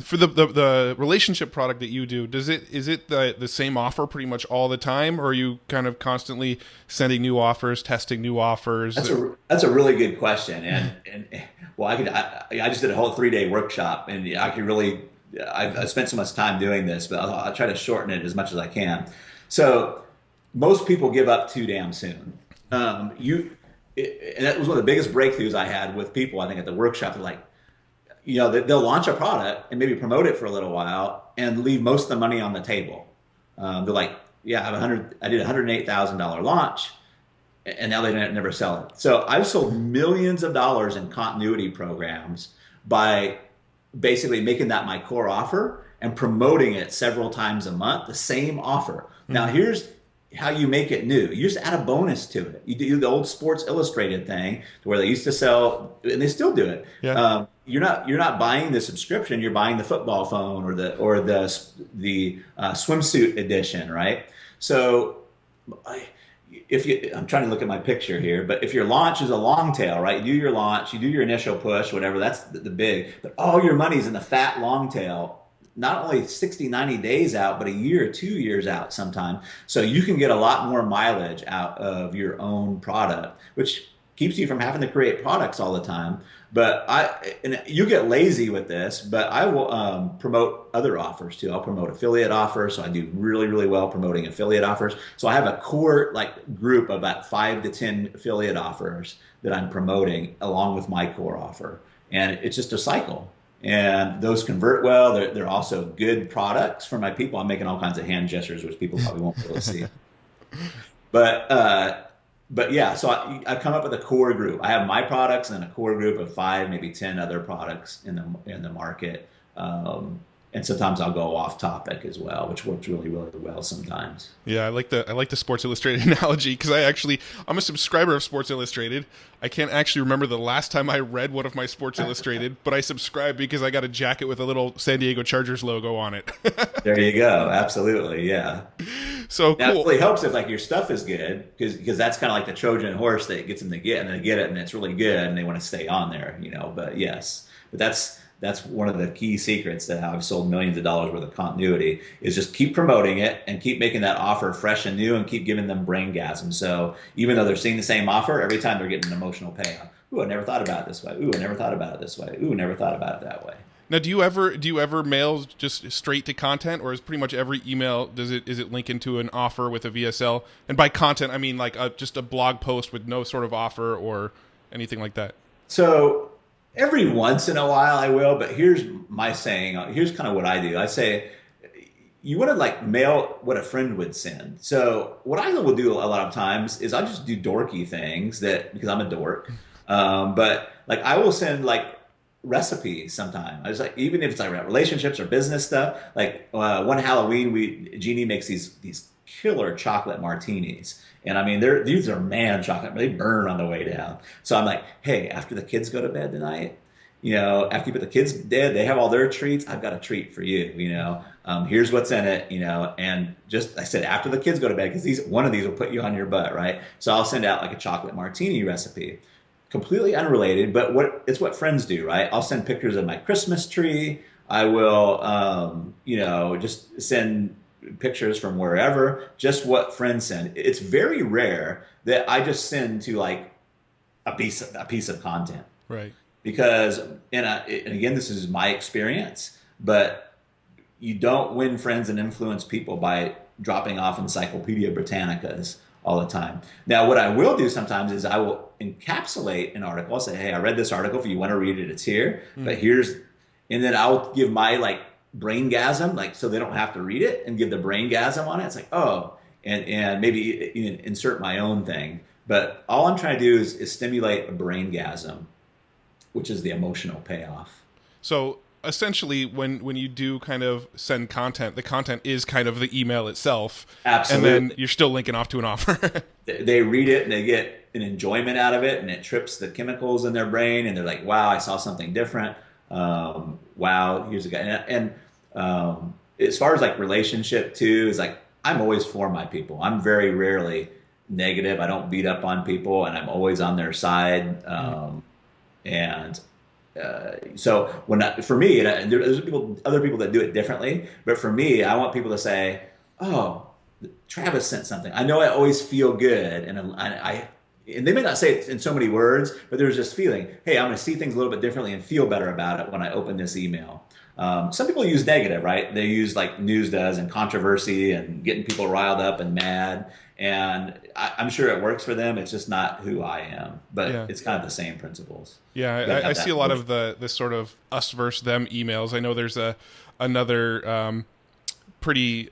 for the relationship product that you do, is it the same offer pretty much all the time, or are you kind of constantly sending new offers, testing new offers? That's a really good question, and well, I just did a whole 3-day workshop, and I could really I've spent so much time doing this, but I'll try to shorten it as much as I can. So most people give up too damn soon. And that was one of the biggest breakthroughs I had with people. I think at the workshop, they're like, they'll launch a product and maybe promote it for a little while and leave most of the money on the table. They're like, yeah, I did $108,000 launch, and now they never sell it. So I've sold millions of dollars in continuity programs by basically making that my core offer and promoting it several times a month, the same offer. Mm-hmm. Now here's how you make it new. You just add a bonus to it. You do the old Sports Illustrated thing where they used to sell, and they still do it. Yeah. You're not buying the subscription. You're buying the football phone or the swimsuit edition, right? So I'm trying to look at my picture here, but if your launch is a long tail, right? You do your launch, you do your initial push, whatever, that's the big, but all your money's in the fat long tail, not only 60, 90 days out, but a year, 2 years out sometime. So you can get a lot more mileage out of your own product, which keeps you from having to create products all the time. But and you get lazy with this, but I will promote other offers too. I'll promote affiliate offers. So I do really, really well promoting affiliate offers. So I have a core like group of about 5 to 10 affiliate offers that I'm promoting along with my core offer. And it's just a cycle. And those convert well. They're also good products for my people. I'm making all kinds of hand gestures, which people probably won't be able to see. But yeah, so I come up with a core group. I have my products and a core group of 5, maybe 10 other products in the market. And sometimes I'll go off topic as well, which works really, really well sometimes. Yeah, I like the Sports Illustrated analogy because I'm a subscriber of Sports Illustrated. I can't actually remember the last time I read one of my Sports Illustrated, but I subscribe because I got a jacket with a little San Diego Chargers logo on it. There you go. Absolutely, yeah. So now, cool. it really helps if like your stuff is good because that's kind of like the Trojan horse that gets them to get, and they get it and it's really good and they want to stay on there, But yes, but that's one of the key secrets that I've sold millions of dollars worth of continuity is just keep promoting it and keep making that offer fresh and new and keep giving them braingasm. So even though they're seeing the same offer, every time they're getting an emotional payoff. Ooh, I never thought about it this way. Ooh, I never thought about it this way. Ooh, never thought about it that way. Now, do you ever mail just straight to content, or is pretty much every email is it link into an offer with a VSL? And by content, I mean like just a blog post with no sort of offer or anything like that. So every once in a while I will, but here's my saying. Here's kind of what I do. I say you want to like mail what a friend would send. So what I will do a lot of times is I just do dorky things because I'm a dork. But like I will send like recipes sometimes. I was like, even if it's like relationships or business stuff, like one Halloween, Jeannie makes these killer chocolate martinis. And I mean, these are man chocolate. They burn on the way down. So I'm like, hey, after the kids go to bed tonight, after you put the kids to bed, they have all their treats. I've got a treat for you, here's what's in it, and I said, after the kids go to bed, because one of these will put you on your butt, right? So I'll send out like a chocolate martini recipe. Completely unrelated, but it's what friends do, right? I'll send pictures of my Christmas tree. I will, just send pictures from wherever, just what friends send. It's very rare that I just send to like a piece of content, right? Because and again, this is my experience, but you don't win friends and influence people by dropping off Encyclopedia Britannicas all the time. Now, what I will do sometimes is I will encapsulate an article. I'll say, hey, I read this article. If you want to read it, it's here. But and then I'll give my like braingasm, like so they don't have to read it, and give the braingasm on it. It's like, oh, and maybe insert my own thing. But all I'm trying to do is stimulate a braingasm, which is the emotional payoff. So essentially, when you do kind of send content, the content is kind of the email itself. Absolutely. And then you're still linking off to an offer. They read it and they get an enjoyment out of it, and it trips the chemicals in their brain, and they're like, wow, I saw something different. Wow, here's a guy. And as far as like relationship too, is like, I'm always for my people. I'm very rarely negative. I don't beat up on people, and I'm always on their side. So for me, and there's other people that do it differently, but for me, I want people to say, oh, Travis sent something. I know I always feel good. And they may not say it in so many words, but there's this feeling, hey, I'm going to see things a little bit differently and feel better about it when I open this email. Some people use negative, right? They use like news does and controversy and getting people riled up and mad. And I'm sure it works for them. It's just not who I am, but It's kind of the same principles. Yeah, I see a lot of this sort of us versus them emails. I know there's another pretty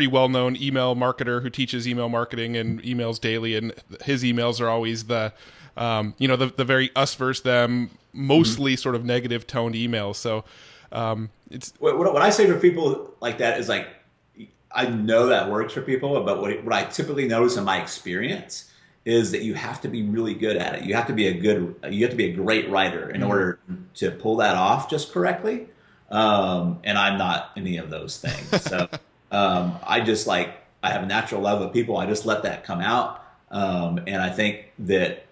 well-known email marketer who teaches email marketing and emails daily, and his emails are always the very us versus them, mostly sort of negative toned emails. So it's what I say for people like that is like, I know that works for people, but what I typically notice in my experience is that you have to be really good at it. You have to be a great writer in order to pull that off just correctly. And I'm not any of those things. So I have a natural love of people. I just let that come out. And I think that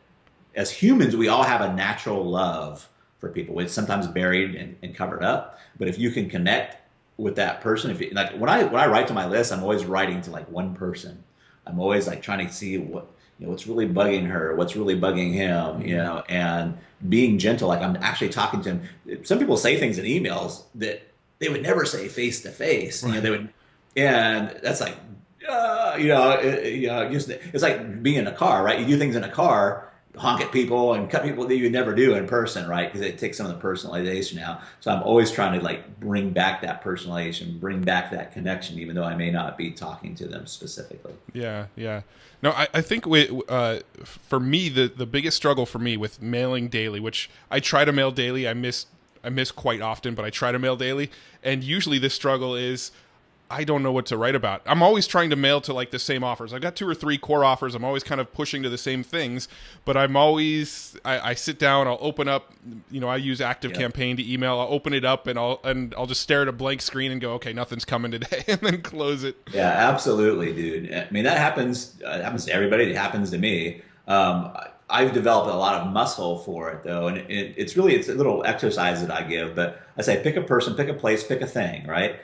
as humans, we all have a natural love for people. It's sometimes buried and covered up. But if you can connect with that person, when I write to my list, I'm always writing to like one person. I'm always like trying to see what what's really bugging her, what's really bugging him, and being gentle. Like I'm actually talking to him. Some people say things in emails that they would never say face to face. They would, and that's like, it's like being in a car, right? You do things in a car, honk at people and cut people that you would never do in person, right? Because it takes some of the personalization out. So I'm always trying to like bring back that personalization, bring back that connection, even though I may not be talking to them specifically. Yeah, yeah. No, I think for me, the biggest struggle for me with mailing daily, which I try to mail daily, I miss quite often, but I try to mail daily. And usually the struggle is I don't know what to write about. I'm always trying to mail to like the same offers. I've got 2 or 3 core offers. I'm always kind of pushing to the same things, but I sit down, I'll open up, I use Active Campaign to email. I'll open it up and I'll just stare at a blank screen and go, okay, nothing's coming today, and then close it. Yeah, absolutely, dude. I mean, that happens to everybody. It happens to me. I've developed a lot of muscle for it though. And it's a little exercise that I give, but I say, pick a person, pick a place, pick a thing, right?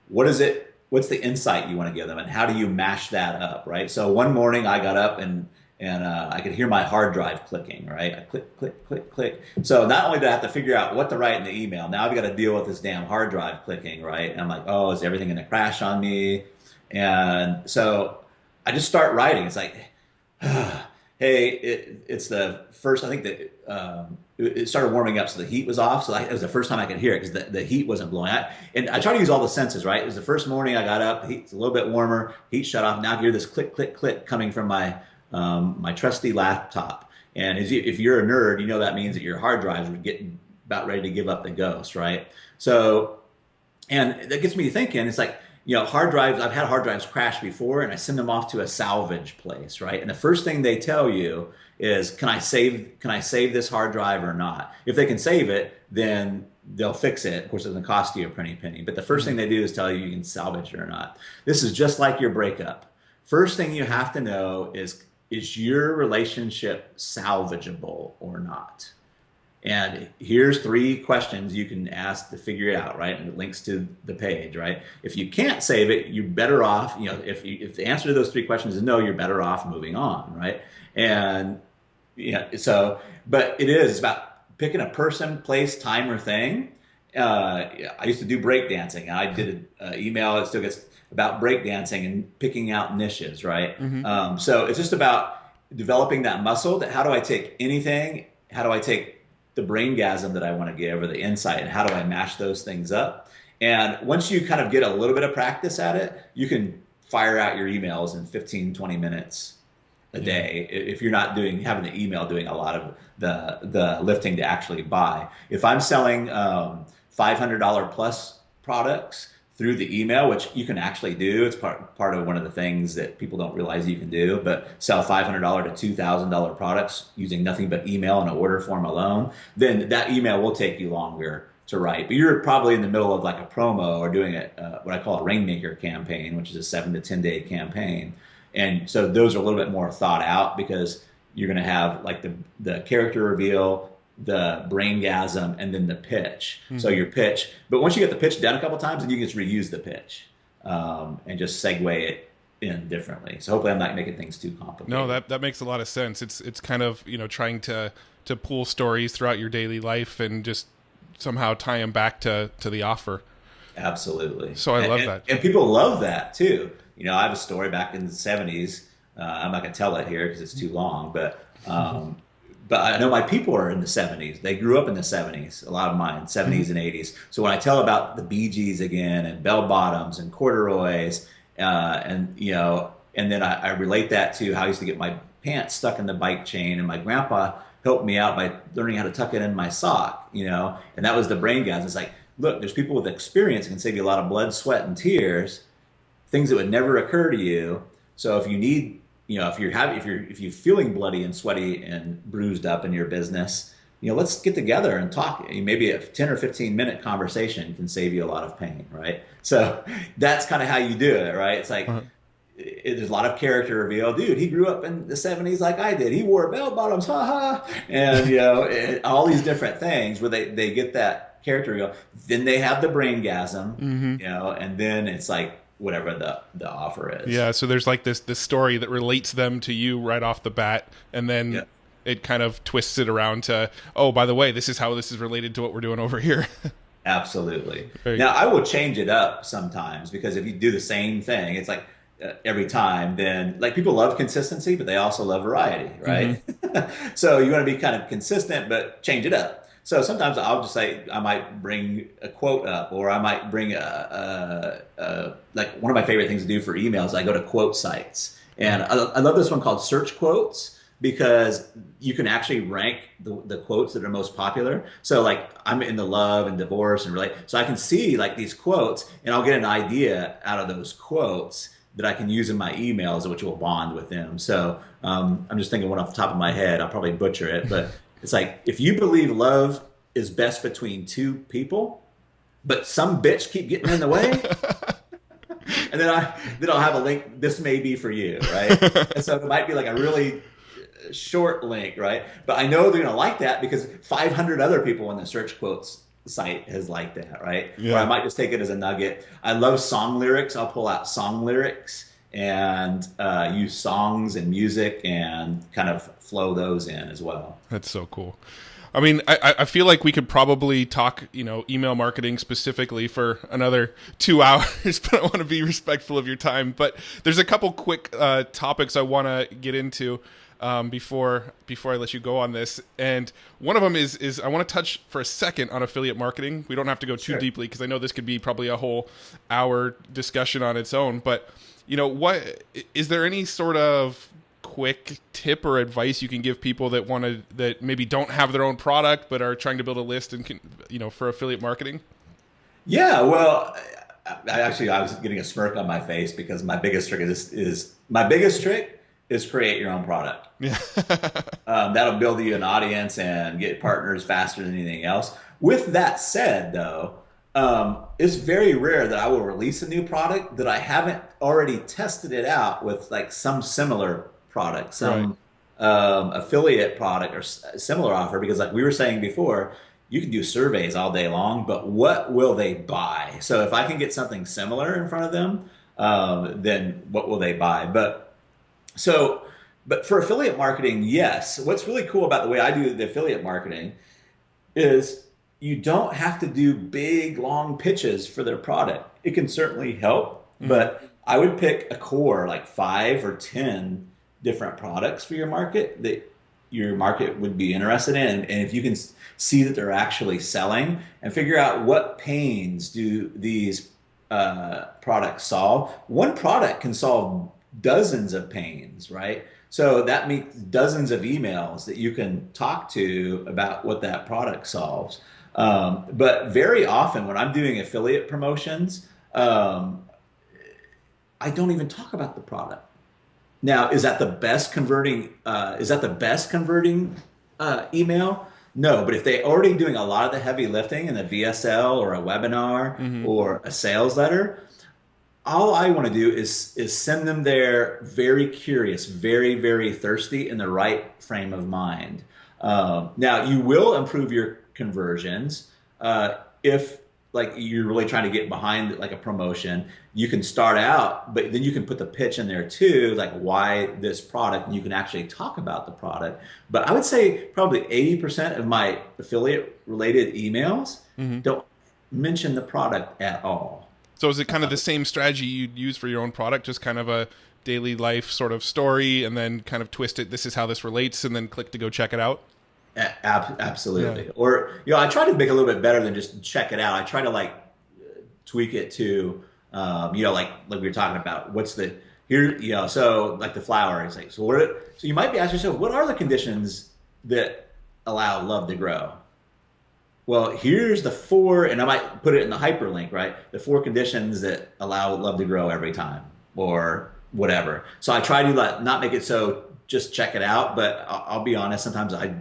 What is it? What's the insight you want to give them, and how do you mash that up, right? So one morning I got up and I could hear my hard drive clicking, right? I click, click, click, click. So not only did I have to figure out what to write in the email, now I've got to deal with this damn hard drive clicking, right? And I'm like, oh, is everything going to crash on me? And so I just start writing. It's like, hey, it's the first, I think that it started warming up, so the heat was off. So it was the first time I could hear it because the heat wasn't blowing. And I try to use all the senses, right? It was the first morning I got up, it's a little bit warmer, heat shut off. Now I hear this click, click, click coming from my trusty laptop. And if you're a nerd, that means that your hard drives are getting about ready to give up the ghost, right? So, and that gets me thinking, it's like, hard drives, I've had hard drives crash before, and I send them off to a salvage place, right? And the first thing they tell you is, can I save this hard drive or not? If they can save it, then they'll fix it. Of course, it doesn't cost you a pretty penny. But the first thing they do is tell you can salvage it or not. This is just like your breakup. First thing you have to know is your relationship salvageable or not? And here's 3 questions you can ask to figure it out, right? And it links to the page, right? If you can't save it, you're better off, if the answer to those 3 questions is no, you're better off moving on, right? And but it's about picking a person, place, time, or thing. I used to do breakdancing, and I did an email that still gets about breakdancing and picking out niches, right? Mm-hmm. So it's just about developing that muscle. That how do I take anything? How do I take the braingasm that I want to give, or the insight, and how do I mash those things up? And once you kind of get a little bit of practice at it, you can fire out your emails in 15, 20 minutes a day if you're not having the email doing a lot of the lifting to actually buy. If I'm selling $500 plus products through the email, which you can actually do, it's part of one of the things that people don't realize you can do, but sell $500 to $2,000 products using nothing but email and an order form alone, then that email will take you longer to write. But you're probably in the middle of like a promo or doing what I call a rainmaker campaign, which is a 7 to 10 day campaign. And so those are a little bit more thought out because you're going to have like the character reveal, the braingasm, and then the pitch. Mm-hmm. So your pitch, but once you get the pitch done a couple times, then you can just reuse the pitch and just segue it in differently. So hopefully I'm not making things too complicated. No, that makes a lot of sense. It's kind of, trying to pull stories throughout your daily life and just somehow tie them back to the offer. Absolutely. So I love that. And people love that too. I have a story back in the 70s. I'm not going to tell it here because it's too long, but I know my people are in the 70s. They grew up in the 70s, a lot of mine, 70s and 80s. So when I tell about the Bee Gees again and bell bottoms and corduroys, and then I relate that to how I used to get my pants stuck in the bike chain, and my grandpa helped me out by learning how to tuck it in my sock, and that was the brain gas. It's like, look, there's people with experience that can save you a lot of blood, sweat, and tears, things that would never occur to you. So if you need, if you're feeling bloody and sweaty and bruised up in your business, let's get together and talk. Maybe a 10 or 15 minute conversation can save you a lot of pain, right? So that's kind of how you do it, right? It's like, there's a lot of character reveal. Dude, he grew up in the 70s like I did. He wore bell bottoms, haha. And, and all these different things where they get that character reveal. Then they have the braingasm, and then it's like, whatever the offer is. Yeah, so there's like this story that relates them to you right off the bat, and then Yeah. it kind of twists it around to, oh, by the way, this is how this is related to what we're doing over here. Absolutely. Very Now, I will change it up sometimes, because if you do the same thing, it's like every time, then like people love consistency, but they also love variety, right? So you want to be kind of consistent, but change it up. So sometimes I'll just say I might bring a quote up, or I might bring like one of my favorite things to do for emails. I go to quote sites, and I love this one called Search Quotes, because you can actually rank the quotes that are most popular. So like I'm into love and divorce and relate, so I can see like these quotes, and I'll get an idea out of those quotes that I can use in my emails, which will bond with them. So I'm just thinking one off the top of my head. I'll probably butcher it, but it's like, if you believe love is best between two people, but some bitch keep getting in the way, and then I'll have a link. This may be for you, right? And so it might be like a really short link, right? But I know they're gonna like that because 500 other people on the search quotes site has liked that, right? Yeah. Or I might just take it as a nugget. I love song lyrics. I'll pull out song lyrics and use songs and music and kind of flow those in as well. That's so cool. I mean, I feel like we could probably talk, email marketing specifically for another 2 hours, but I want to be respectful of your time. But there's a couple quick topics I want to get into before I let you go on this. And one of them is I want to touch for a second on affiliate marketing. We don't have to go too deeply, because I know this could be probably a whole hour discussion on its own. But what is there any sort of quick tip or advice you can give people that maybe don't have their own product but are trying to build a list and for affiliate marketing? Yeah, well, I was getting a smirk on my face, because my biggest trick is create your own product. Yeah. That'll build you an audience and get partners faster than anything else. With that said, though, it's very rare that I will release a new product that I haven't already tested it out with like some similar product, some affiliate product or similar offer. Because like we were saying before, you can do surveys all day long, but what will they buy? So if I can get something similar in front of them, then what will they buy? But for affiliate marketing, yes. What's really cool about the way I do the affiliate marketing is you don't have to do big, long pitches for their product. It can certainly help, but I would pick a core, like 5 or 10 different products for your market that your market would be interested in. And if you can see that they're actually selling, and figure out what pains do these products solve. One product can solve dozens of pains, right? So that means dozens of emails that you can talk to about what that product solves. But very often when I'm doing affiliate promotions, I don't even talk about the product. Now, is that the best converting? Email? No, but if they're already doing a lot of the heavy lifting in a VSL or a webinar or a sales letter, all I want to do is send them there very curious, very, very thirsty, in the right frame of mind. Now, you will improve your conversions if like you're really trying to get behind like a promotion. You can start out, but then you can put the pitch in there too, like why this product, and you can actually talk about the product. But I would say probably 80% of my affiliate related emails don't mention the product at all. So is it kind of the same strategy you'd use for your own product, just kind of a daily life sort of story, and then kind of twist it, this is how this relates, and then click to go check it out? Absolutely. Yeah. Or, I try to make it a little bit better than just check it out. I try to like tweak it to, like we were talking about, what's the, here, so like the flower, it's like, so you might be asking yourself, what are the conditions that allow love to grow? Well, here's the 4, and I might put it in the hyperlink, right? The 4 conditions that allow love to grow every time, or whatever. So I try to not make it so just check it out, but I'll be honest, sometimes I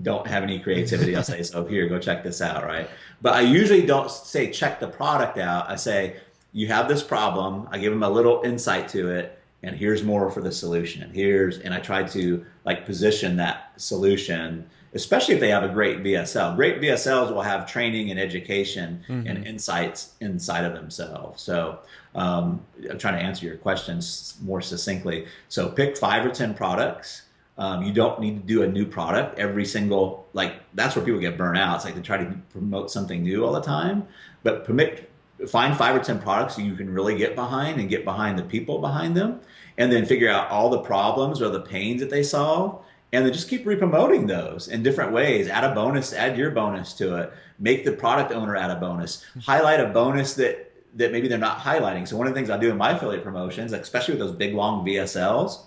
don't have any creativity. I'll say, so here, go check this out, right? But I usually don't say check the product out. I say, you have this problem. I give them a little insight to it, and here's more for the solution. And I try to like position that solution especially if they have a great VSL. Great VSLs will have training and education and insights inside of themselves. So I'm trying to answer your questions more succinctly. So pick 5 or 10 products. You don't need to do a new product every single, like that's where people get burnt out. It's like they try to promote something new all the time, but find 5 or 10 products that you can really get behind and get behind the people behind them, and then figure out all the problems or the pains that they solve. And then just keep re-promoting those in different ways. Add a bonus, add your bonus to it. Make the product owner add a bonus. Highlight a bonus that maybe they're not highlighting. So one of the things I do in my affiliate promotions, especially with those big long VSLs,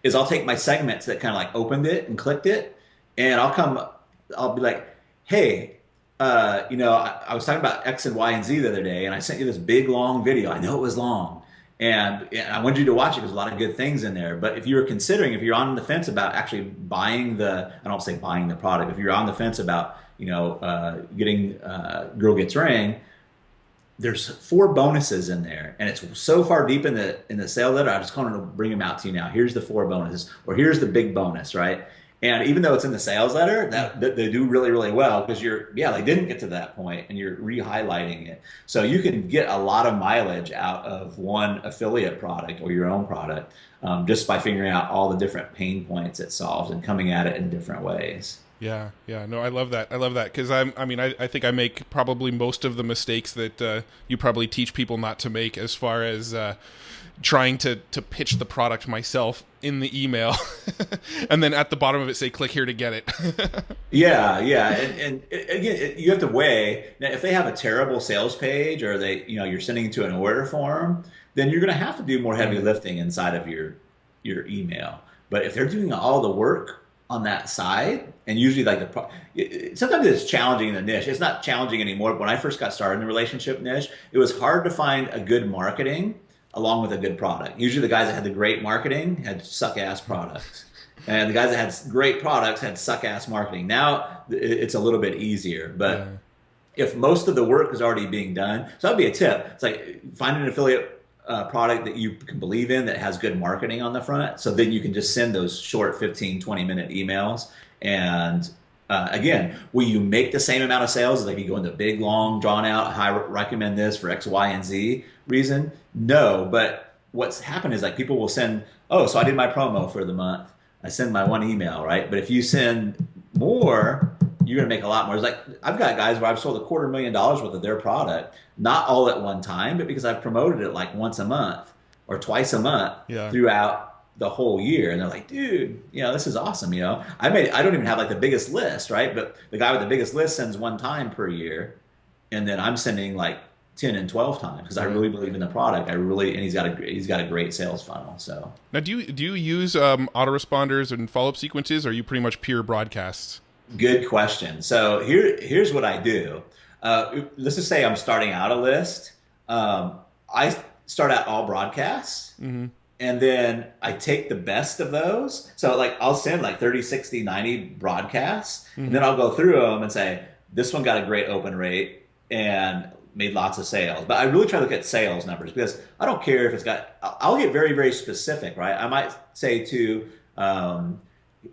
is I'll take my segments that kind of like opened it and clicked it, and I'll be like, hey, I was talking about X and Y and Z the other day, and I sent you this big long video. I know it was long, and I wanted you to watch it. There's a lot of good things in there. But if you're on the fence about actually buying I don't say buying the product. If you're on the fence about, getting Girl Gets Ring, there's 4 bonuses in there, and it's so far deep in the sale letter. I just wanted to bring them out to you now. Here's the 4 bonuses, or here's the big bonus, right? And even though it's in the sales letter, that they do really, really well, because they didn't get to that point, and you're re-highlighting it. So you can get a lot of mileage out of one affiliate product or your own product, just by figuring out all the different pain points it solves and coming at it in different ways. Yeah. No, I love that. Because I think I make probably most of the mistakes that you probably teach people not to make, as far as trying to pitch the product myself in the email, and then at the bottom of it say, click here to get it. Yeah. And again, you have to weigh. Now, if they have a terrible sales page, or you're sending it to an order form, then you're going to have to do more heavy lifting inside of your email. But if they're doing all the work on that side, and usually sometimes it's challenging in the niche. It's not challenging anymore. But when I first got started in the relationship niche, it was hard to find a good marketing along with a good product. Usually the guys that had the great marketing had suck-ass products. And the guys that had great products had suck-ass marketing. Now it's a little bit easier. But if most of the work is already being done, so that'd be a tip. It's like, find an affiliate product that you can believe in that has good marketing on the front. So then you can just send those short 15, 20-minute emails. And again, will you make the same amount of sales as if you go into big, long, drawn out, I recommend this for X, Y, and Z reason? No, but what's happened is, like, people will send, so I did my promo for the month. I send my one email, right? But if you send more, you're going to make a lot more. It's like, I've got guys where I've sold $250,000 worth of their product, not all at one time, but because I've promoted it like once a month or twice a month throughout the whole year. And they're like, dude, this is awesome. I don't even have like the biggest list, right? But the guy with the biggest list sends one time per year. And then I'm sending like 10 and 12 times, because I really believe in the product. And he's got a great sales funnel. So now, do you use autoresponders and follow-up sequences, or are you pretty much pure broadcasts? Good question. So here's what I do. Let's just say I'm starting out a list. I start out all broadcasts. Mm-hmm. And then I take the best of those. So like, I'll send like 30, 60, 90 broadcasts. Mm-hmm. And then I'll go through them and say, this one got a great open rate and made lots of sales. But I really try to look at sales numbers, because I don't care if I'll get very, very specific, right? I might say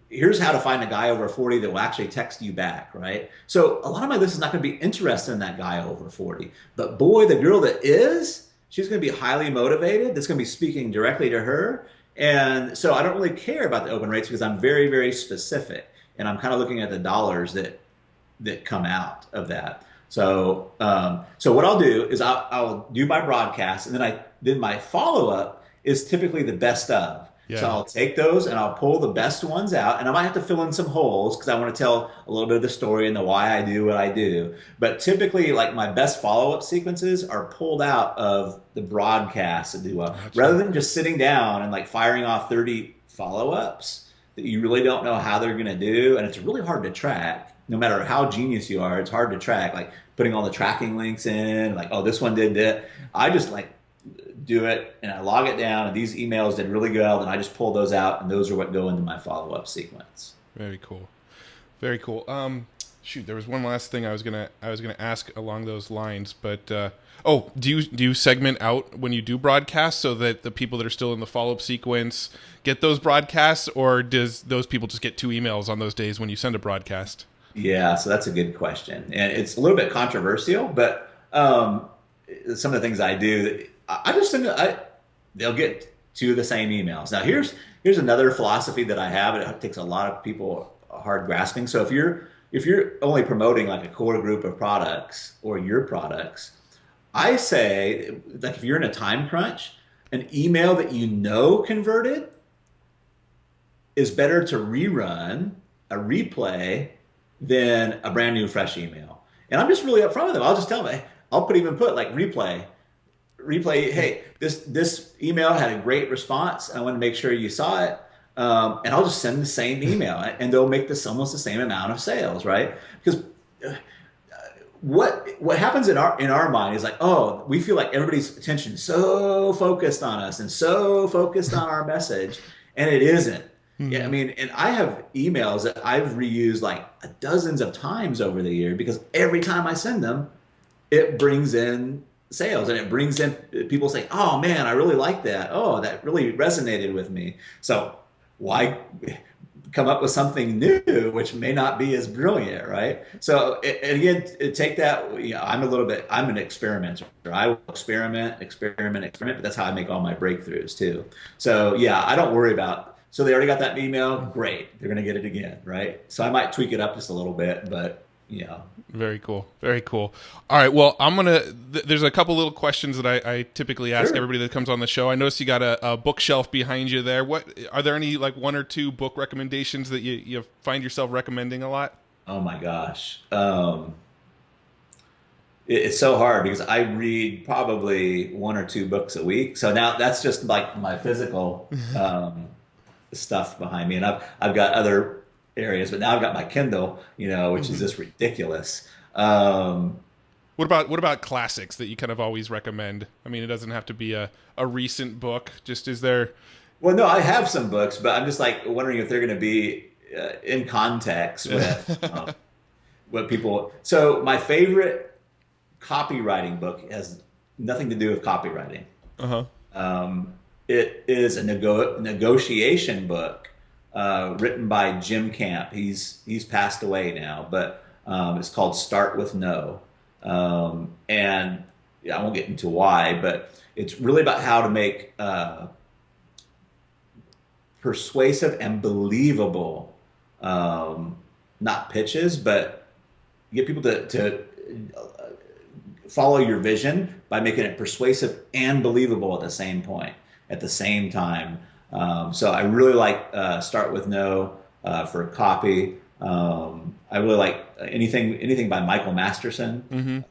here's how to find a guy over 40 that will actually text you back, right? So a lot of my list is not going to be interested in that guy over 40. But boy, the girl that is, she's going to be highly motivated. That's going to be speaking directly to her. And so I don't really care about the open rates, because I'm very, very specific. And I'm kind of looking at the dollars that come out of that. So what I'll do is I'll do my broadcast, and then my follow-up is typically the best of. Yeah. So I'll take those and I'll pull the best ones out, and I might have to fill in some holes because I want to tell a little bit of the story and the why I do what I do. But typically, like, my best follow-up sequences are pulled out of the broadcast that do well, rather than just sitting down and like firing off 30 follow-ups that you really don't know how they're going to do. And it's really hard to track. No matter how genius you are, it's hard to track, like putting all the tracking links in, like, oh, this one did that. I just like do it and I log it down, and these emails did really well, and I just pull those out, and those are what go into my follow-up sequence. Very cool. Very cool. Shoot, there was one last thing I was gonna ask along those lines, but do you segment out when you do broadcasts so that the people that are still in the follow up sequence get those broadcasts, or does those people just get 2 emails on those days when you send a broadcast? Yeah, so that's a good question, and it's a little bit controversial, but some of the things I do, I just think they'll get two of the same emails. Now, here's another philosophy that I have, and it takes a lot of people hard grasping. So if you're only promoting like a core group of products or your products, I say, like, if you're in a time crunch, an email that you know converted is better to rerun, a replay, than a brand new fresh email. And I'm just really upfront with them. I'll just tell them, hey, even put like replay. Hey, this email had a great response. I want to make sure you saw it. And I'll just send the same email, and they'll make this almost the same amount of sales, right? Because what happens in our mind is like, oh, we feel like everybody's attention is so focused on us and so focused on our message, and it isn't. Yeah, I mean, and I have emails that I've reused like dozens of times over the year, because every time I send them, it brings in sales, and it brings in people saying, oh man, I really like that. Oh, that really resonated with me. So why come up with something new, which may not be as brilliant, right? So, and again, take that, I'm an experimenter. I will experiment, but that's how I make all my breakthroughs too. So yeah, I don't worry about, so they already got that email, great, they're going to get it again, right? So I might tweak it up just a little bit, but Very cool. Very cool. All right. Well, there's a couple little questions that I typically ask everybody that comes on the show. I noticed you got a bookshelf behind you there. Are there any like 1 or 2 book recommendations that you find yourself recommending a lot? Oh my gosh. It's so hard because I read probably 1 or 2 books a week. So now that's just like my physical stuff behind me. And I've got other areas, but now I've got my Kindle, which is just ridiculous. What about classics that you kind of always recommend? I mean, it doesn't have to be a recent book. Just is there? Well, no, I have some books, but I'm just like wondering if they're going to be in context with what people. So my favorite copywriting book has nothing to do with copywriting. It is a negotiation book. Written by Jim Camp. He's passed away now, but it's called Start with No. And I won't get into why, but it's really about how to make persuasive and believable, not pitches, but get people to follow your vision by making it persuasive and believable at the same time. So I really like Start with No for copy. I really like anything by Michael Masterson.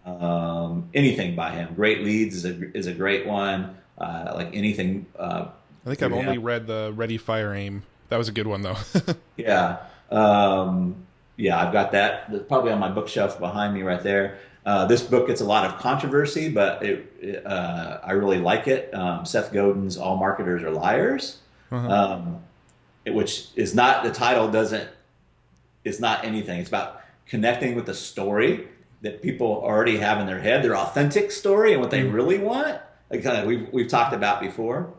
Anything by him. Great Leads is a great one. Like anything. I think I've only read the Ready, Fire, Aim. That was a good one though. Yeah. Yeah, I've got that. That's probably on my bookshelf behind me right there. This book gets a lot of controversy, but I really like it. Seth Godin's All Marketers Are Liars. Which is not, the title it's not anything. It's about connecting with the story that people already have in their head, their authentic story and what they really want. Like kind of we've talked about before.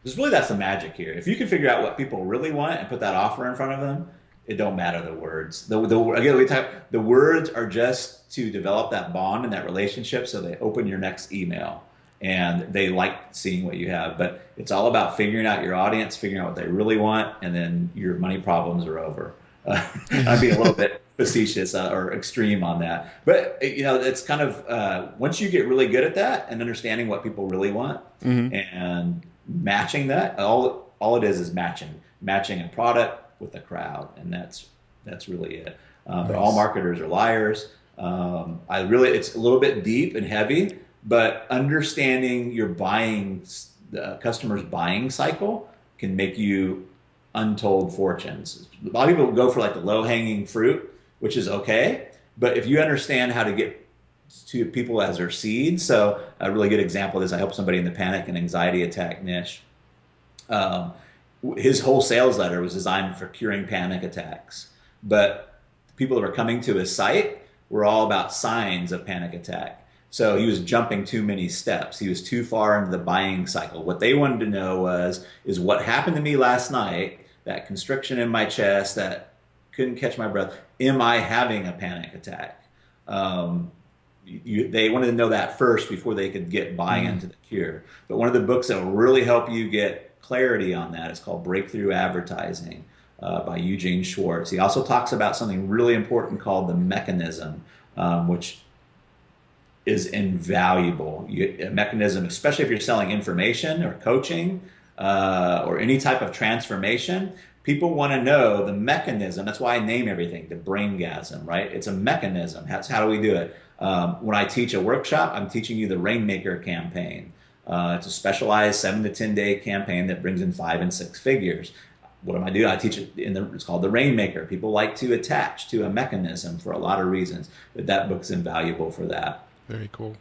Because really that's the magic here. If you can figure out what people really want and put that offer in front of them, it don't matter the words. The words are just to develop that bond and that relationship so they open your next email. And they like seeing what you have, but it's all about figuring out your audience, figuring out what they really want, and then your money problems are over. I'm being a little bit facetious or extreme on that, but it's kind of once you get really good at that and understanding what people really want and matching that, all it is matching a product with a crowd, and that's really it. Nice. But All Marketers Are Liars. It's a little bit deep and heavy. But understanding your the customer's buying cycle can make you untold fortunes. A lot of people go for like the low-hanging fruit, which is okay. But if you understand how to get to people as their seeds, so a really good example is I helped somebody in the panic and anxiety attack niche. His whole sales letter was designed for curing panic attacks. But people that were coming to his site were all about signs of panic attack. So he was jumping too many steps. He was too far into the buying cycle. What they wanted to know is what happened to me last night, that constriction in my chest, that couldn't catch my breath. Am I having a panic attack? They wanted to know that first before they could get buy-in to the cure. But one of the books that will really help you get clarity on that is called Breakthrough Advertising by Eugene Schwartz. He also talks about something really important called the mechanism, which is invaluable. A mechanism, especially if you're selling information or coaching or any type of transformation, people want to know the mechanism. That's why I name everything the braingasm, right? It's a mechanism. That's how do we do it? When I teach a workshop, I'm teaching you the Rainmaker campaign. It's a specialized 7 to 10 day campaign that brings in 5 and 6 figures. What am I doing? I teach it it's called the Rainmaker. People like to attach to a mechanism for a lot of reasons, but that book's invaluable for that. Very cool.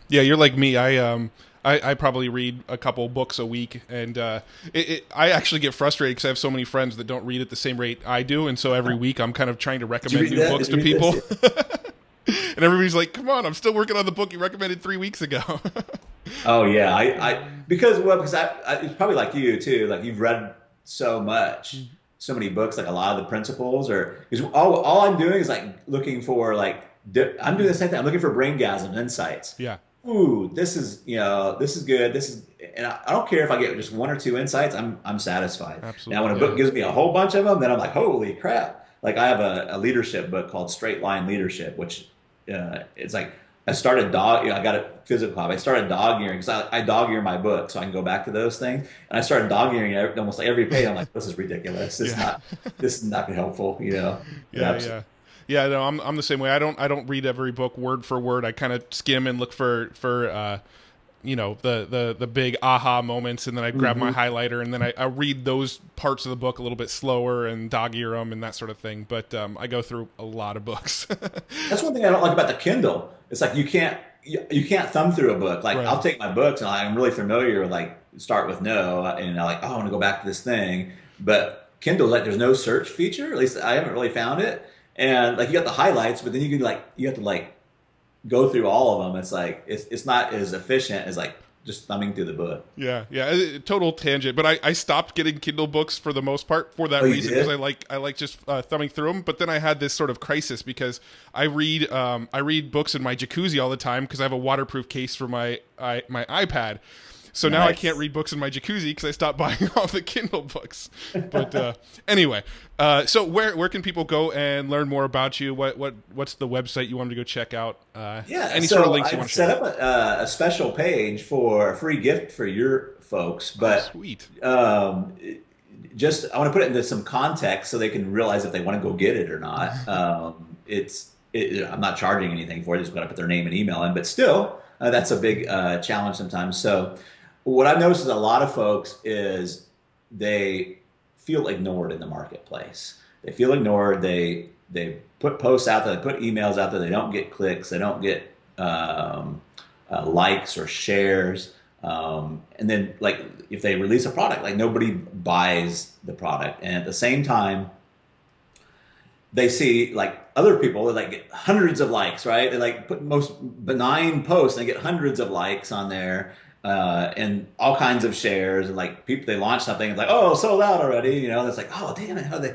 Yeah, you're like me. I probably read a couple books a week, and I actually get frustrated because I have so many friends that don't read at the same rate I do, and so every week I'm kind of trying to recommend new books to people. And everybody's like, "Come on, I'm still working on the book you recommended 3 weeks ago." Oh yeah, because it's probably like you too. Like you've read so much, so many books. Like a lot of the principles, all I'm doing is like looking for I'm doing the same thing. I'm looking for braingasm insights. Yeah. Ooh, this is good. And I don't care if I get just 1 or 2 insights. I'm satisfied. Absolutely. Now, when a book gives me a whole bunch of them, then I'm like, holy crap! Like I have a leadership book called Straight Line Leadership, which it's like I started I got a physical copy. I started dog earing because I dog ear my book, so I can go back to those things. And I started dog earing almost like every page. I'm like, this is ridiculous. This is not helpful. Yeah, no, I'm the same way. I don't read every book word for word. I kind of skim and look for the big aha moments, and then I grab my highlighter, and then I read those parts of the book a little bit slower and dog ear them and that sort of thing. But I go through a lot of books. That's one thing I don't like about the Kindle. It's like you can't thumb through a book. Like right. I'll take my books and I'm really familiar with start with no, and I I want to go back to this thing. But Kindle, there's no search feature. At least I haven't really found it. And you got the highlights, but then you have to go through all of them. It's it's not as efficient as just thumbing through the book. Yeah, total tangent. But I stopped getting Kindle books for the most part for that reason, because I like just thumbing through them. But then I had this sort of crisis because I read books in my jacuzzi all the time because I have a waterproof case for my iPad. So now I can't read books in my jacuzzi because I stopped buying all the Kindle books. But anyway, so where can people go and learn more about you? What's the website you want them to go check out? Any sort of links you want to share? Set up a special page for a free gift for your folks. But sweet. I want to put it into some context so they can realize if they want to go get it or not. I'm not charging anything for it. Just got to put their name and email in. But still, that's a big challenge sometimes. So what I've noticed is a lot of folks is they feel ignored in the marketplace. They feel ignored. They put posts out there, they put emails out there. They don't get clicks. They don't get likes or shares. And then if they release a product, nobody buys the product. And at the same time, they see other people that get hundreds of likes, right? They put most benign posts and they get hundreds of likes on there. And all kinds of shares, and people, they launch something, it's oh, sold out already, that's oh, damn it, how they,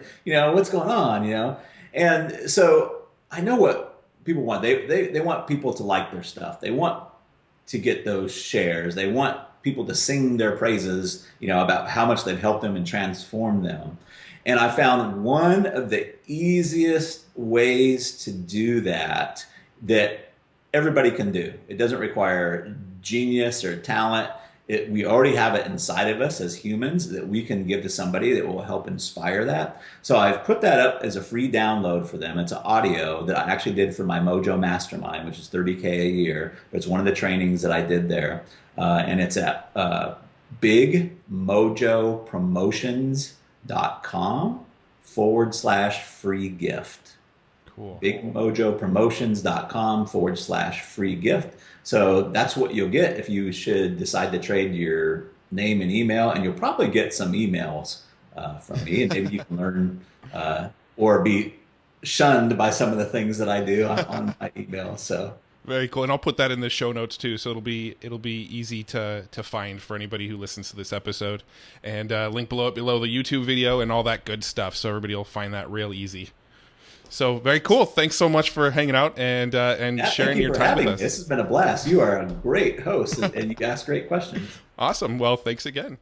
what's going on, and so I know what people want. They want people to like their stuff. They want to get those shares. They want people to sing their praises, about how much they've helped them and transformed them. And I found one of the easiest ways to do that everybody can do. It doesn't require genius or talent. We already have it inside of us as humans that we can give to somebody that will help inspire that. So I've put that up as a free download for them. It's an audio that I actually did for my Mojo Mastermind, which is $30K a year. It's one of the trainings that I did there. And it's at bigmojopromotions.com/free gift. Cool. bigmojopromotions.com/free gift. So that's what you'll get if you should decide to trade your name and email, and you'll probably get some emails from me, and maybe you can learn or be shunned by some of the things that I do on my email. So Very cool, and I'll put that in the show notes too, so it'll be easy to find for anybody who listens to this episode, and link below the YouTube video and all that good stuff, so everybody will find that real easy. So very cool. Thanks so much for hanging out and sharing your time with us. This has been a blast. You are a great host, and you ask great questions. Awesome. Well, thanks again.